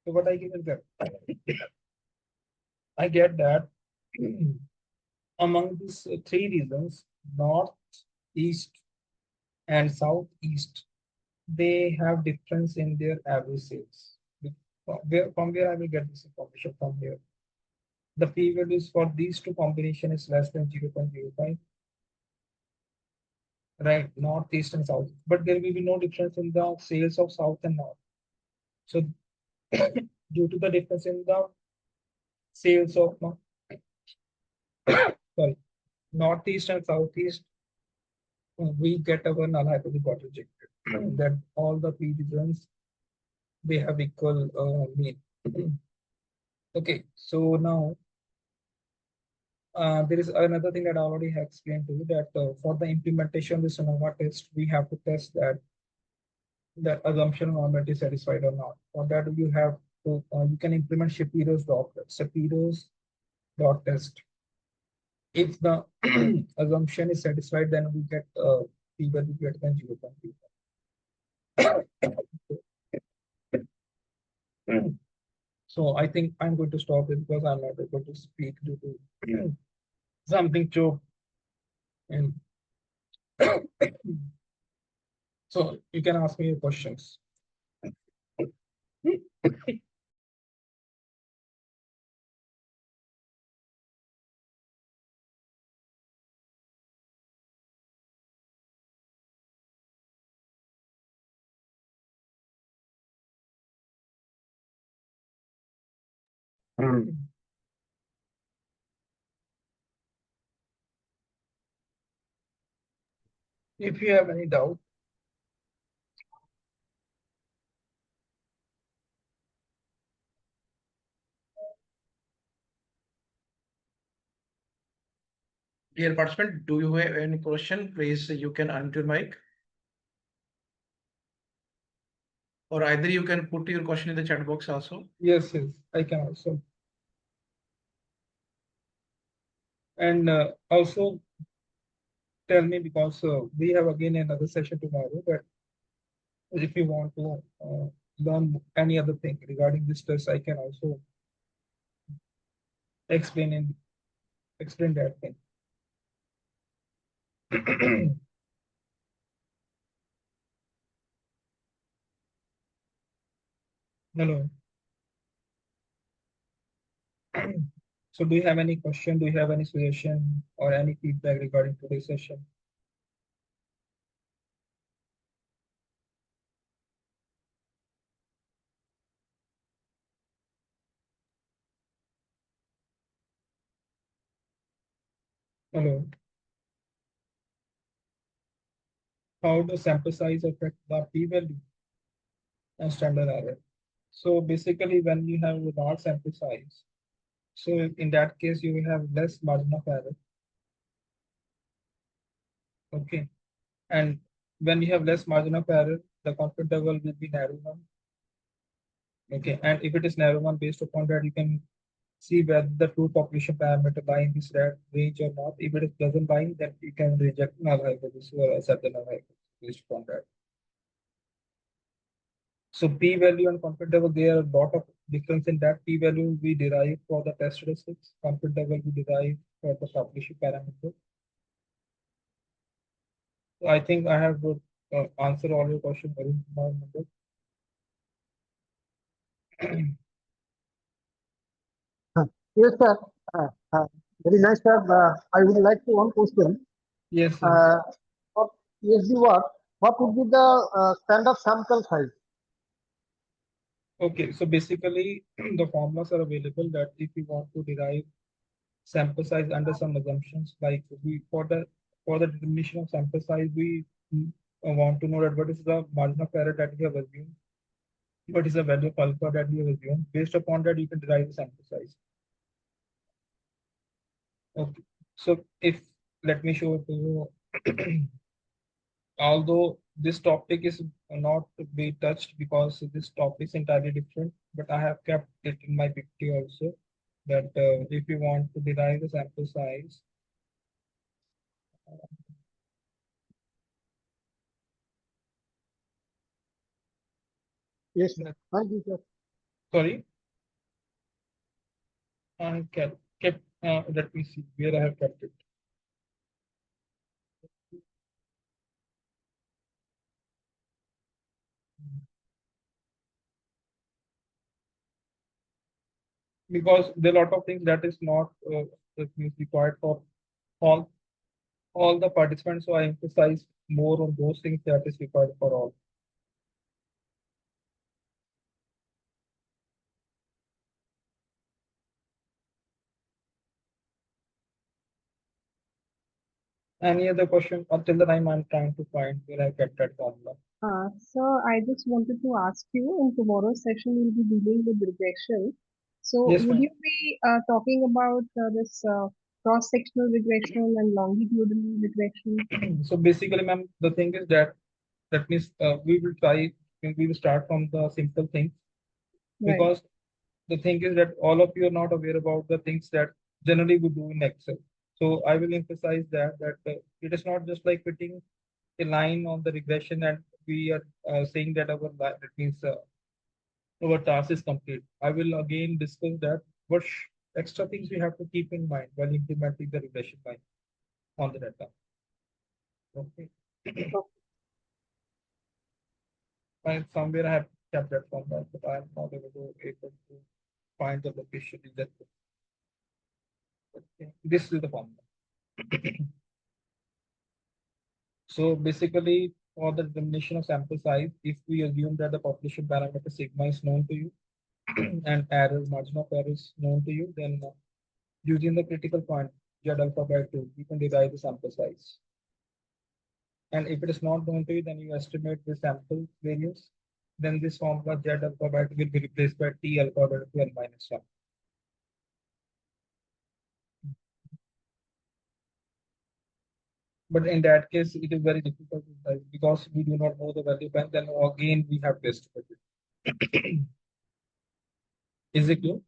So what I get, I get that among these 3 regions, north, east, and southeast, they have difference in their average sales. From where I will get this information from here. The p values for these 2 combination is less than 0.05. Right, north, east, and south. But there will be no difference in the sales of south and north. So due to the difference in the sales of sorry, northeast and southeast, we get our null hypothesis got rejected. That all the p regions they have equal mean. Okay, so now there is another thing that I already have explained to you that for the implementation of this ANOVA test, we have to test that assumption of normality is satisfied or not. For that, you have to you can implement Shapiro's dot test. If the assumption is satisfied, then we get p value greater than 0.25. So I think I'm going to stop it because I'm not able to speak due to something choke. And so you can ask me your questions. If you have any doubt, Dear participant, do you have any question? Please, you can unmute your mic. Or either you can put your question in the chat box also. yes, I can also. And also tell me, because we have again another session tomorrow, but if you want to learn any other thing regarding this test, I can also explain that thing. Hello. So do you have any question? Do you have any suggestion or any feedback regarding today's session? Hello. How does sample size affect the p-value and standard error? So basically, when you have a large sample size, so in that case, you will have less margin of error. Okay. And when you have less margin of error, the confidence interval will be narrow one. Okay. And if it is narrow one, based upon that, you can see whether the true population parameter lie in this range or not. If it doesn't lie, then you can reject null hypothesis or accept the null hypothesis based upon that. So p-value and confidence interval, there are a lot of difference in that. P-value we derive for the test statistics, confidence interval we derive for the population parameter. So I think I have answered all your questions. Yes, sir. Very nice, sir. I would like to one question. Yes, For ESD work, what would be the standard sample size? okay, so basically the formulas are available that if you want to derive sample size under some assumptions, like we for the determination of sample size, we want to know that what is the margin of error that we have assumed, what is the value of alpha that we have assumed. Based upon that, you can derive the sample size. Okay, so if let me show it to you. Although this topic is not to be touched because this topic is entirely different, but I have kept it in my PPT also, that if you want to derive the sample size, Yes, sir. Thank you, sir. sorry, I kept let me see where I have kept it. Because there are a lot of things that is not that is required for all all the participants, so I emphasize more on those things that is required for all. Any other question until the time I'm trying to find where I kept that formula? So I just wanted to ask you, in tomorrow's session, we'll be dealing with regression. So Yes, would ma'am. you be talking about this cross-sectional regression and longitudinal regression? So basically, ma'am, the thing is that means we will start from the simple things, Right. because the thing is that all of you are not aware about the things that generally we do in Excel. So I will emphasize that it is not just like putting a line on the regression and we are saying that that means our task is complete. I will again discuss that what extra things we have to keep in mind while implementing the regression line on the data. Okay. And somewhere I have kept that format, but I am not able to find the location in that book. Okay. This is the formula. So basically, for the determination of sample size, if we assume that the population parameter sigma is known to you and error, margin of error is known to you, then using the critical point z alpha by 2, you can derive the sample size. And if it is not known to you, then you estimate the sample variance. Then this formula z alpha by 2 will be replaced by t alpha by 2 n minus 1. But in that case, it is very difficult to decide because we do not know the value, and then again we have to estimate it. Is it clear?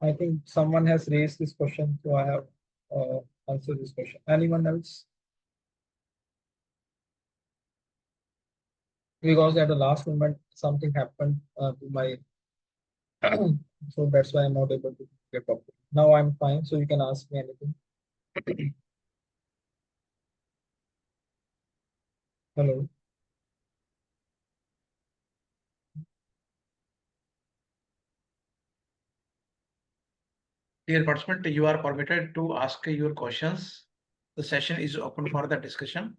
I think someone has raised this question, so I have answered this question. Anyone else? Because at the last moment, something happened to my, so that's why I'm not able to get up. Now I'm fine, so you can ask me anything. Hello. Dear participant, you are permitted to ask your questions. The session is open for the discussion.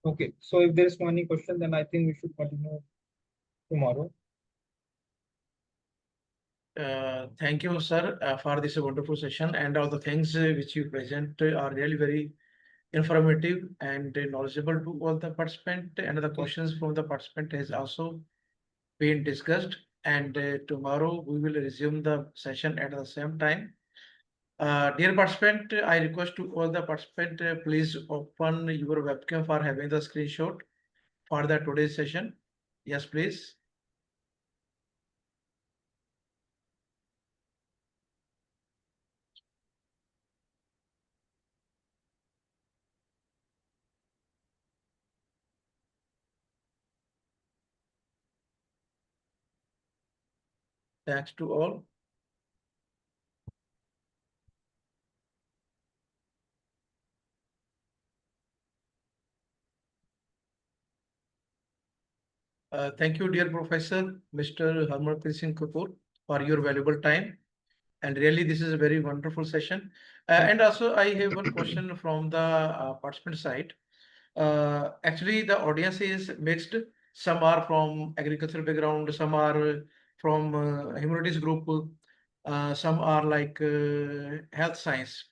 Okay, so if there is no any question, then I think we should continue tomorrow. Thank you, sir, for this wonderful session, and all the things which you present are really very informative and knowledgeable to all the participant, and the questions from the participant has also been discussed. And tomorrow we will resume the session at the same time. Dear participant, I request to all the participant, please open your webcam for having the screenshot for the today's session. Yes, please. Thanks to all. Thank you, dear Professor, Mr. Harmanpreet Kapoor, for your valuable time. And really, this is a very wonderful session. And also, I have one question from the participant side. Actually, the audience is mixed. Some are from agricultural background, some are from humanities group, some are like health science.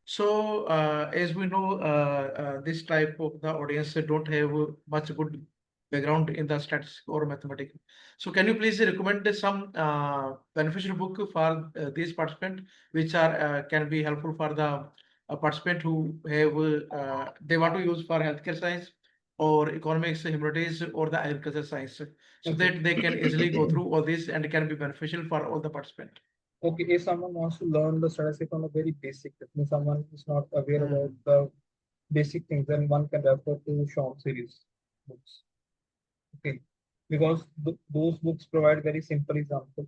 So, as we know, this type of the audience don't have much good background in the statistics or mathematics. So, can you please recommend some beneficial book for these participants, which are can be helpful for the participant who have they want to use for healthcare science or economics, humanities, or the agriculture science, so that they can easily go through all this and can be beneficial for all the participants. Okay, if someone wants to learn the statistics on a very basic, that means someone is not aware about the basic things, then one can refer to Sean series books. Okay, because those books provide very simple examples.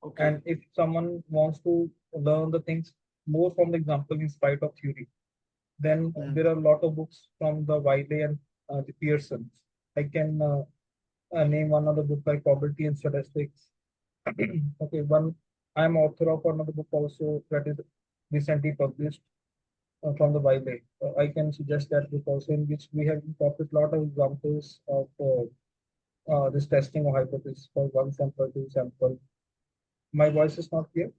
Okay. And if someone wants to learn the things more from the example in spite of theory, then there are a lot of books from the Wiley and the Pearson. I can name one of the book like Probability and Statistics. Okay, one I'm author of another book also that is recently published from the Wiley. I can suggest that book also, in which we have incorporated a lot of examples of this testing of hypothesis for one sample, two sample. My voice is not clear.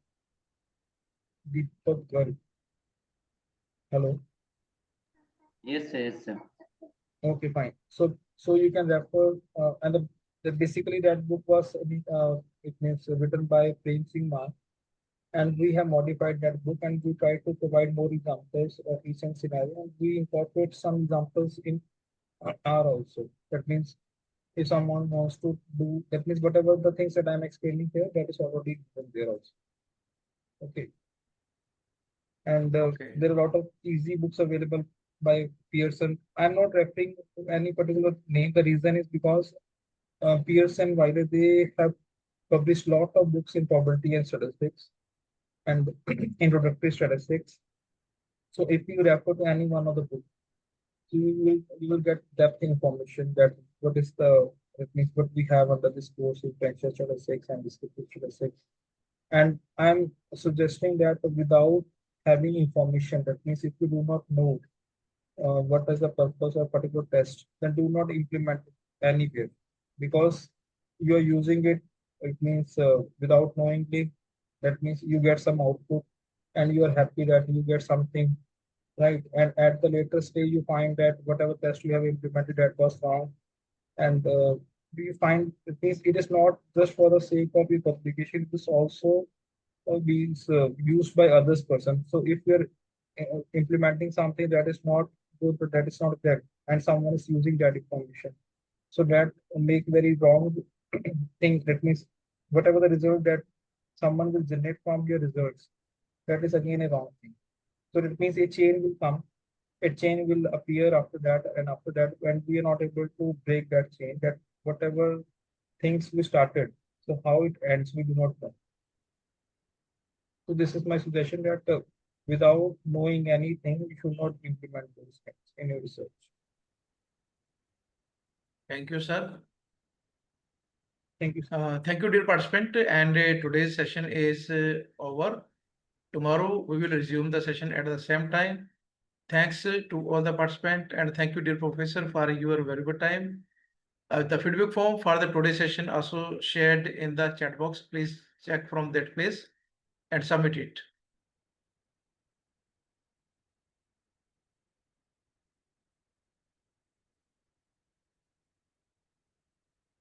Deepak Garg. Hello. Yes, yes, sir. Okay, fine. So you can refer and basically that book was it means written by Prem Singh, and we have modified that book and we try to provide more examples of recent scenario, and we incorporate some examples in are also. That means if someone wants to do, that means whatever the things that I'm explaining here, that is already given there also. Okay. And Okay. there are a lot of easy books available by Pearson. I'm not referring to any particular name. The reason is because Pearson, while they have published lot of books in probability and statistics and introductory statistics. So if you refer to any one of the books, you will get depth information that what is the, it means what we have under this course, Inferential Statistics and descriptive statistics. And I'm suggesting that without having information, that means if you do not know what is the purpose of particular test, then do not implement it anywhere, because you are using it. It means without knowingly, that means you get some output, and you are happy that you get something, right? And at the later stage, you find that whatever test you have implemented that was wrong, and we find it means it is not just for the sake of the publication. It is also being used by others person. So if you're implementing something that is not good, but that is not correct, and someone is using that information, so that make very wrong things. That means whatever the result that someone will generate from your results, that is again a wrong thing. So that means a chain will come, a chain will appear after that, and after that, when we are not able to break that chain, that whatever things we started, so how it ends, we do not know. So this is my suggestion that without knowing anything, you should not implement those things in your research. Thank you, sir. Thank you. Thank you, dear participant. And today's session is over. Tomorrow we will resume the session at the same time. Thanks to all the participants, and thank you, dear professor, for your very good time. The feedback form for the today's session also shared in the chat box. Please check from that place and submit it.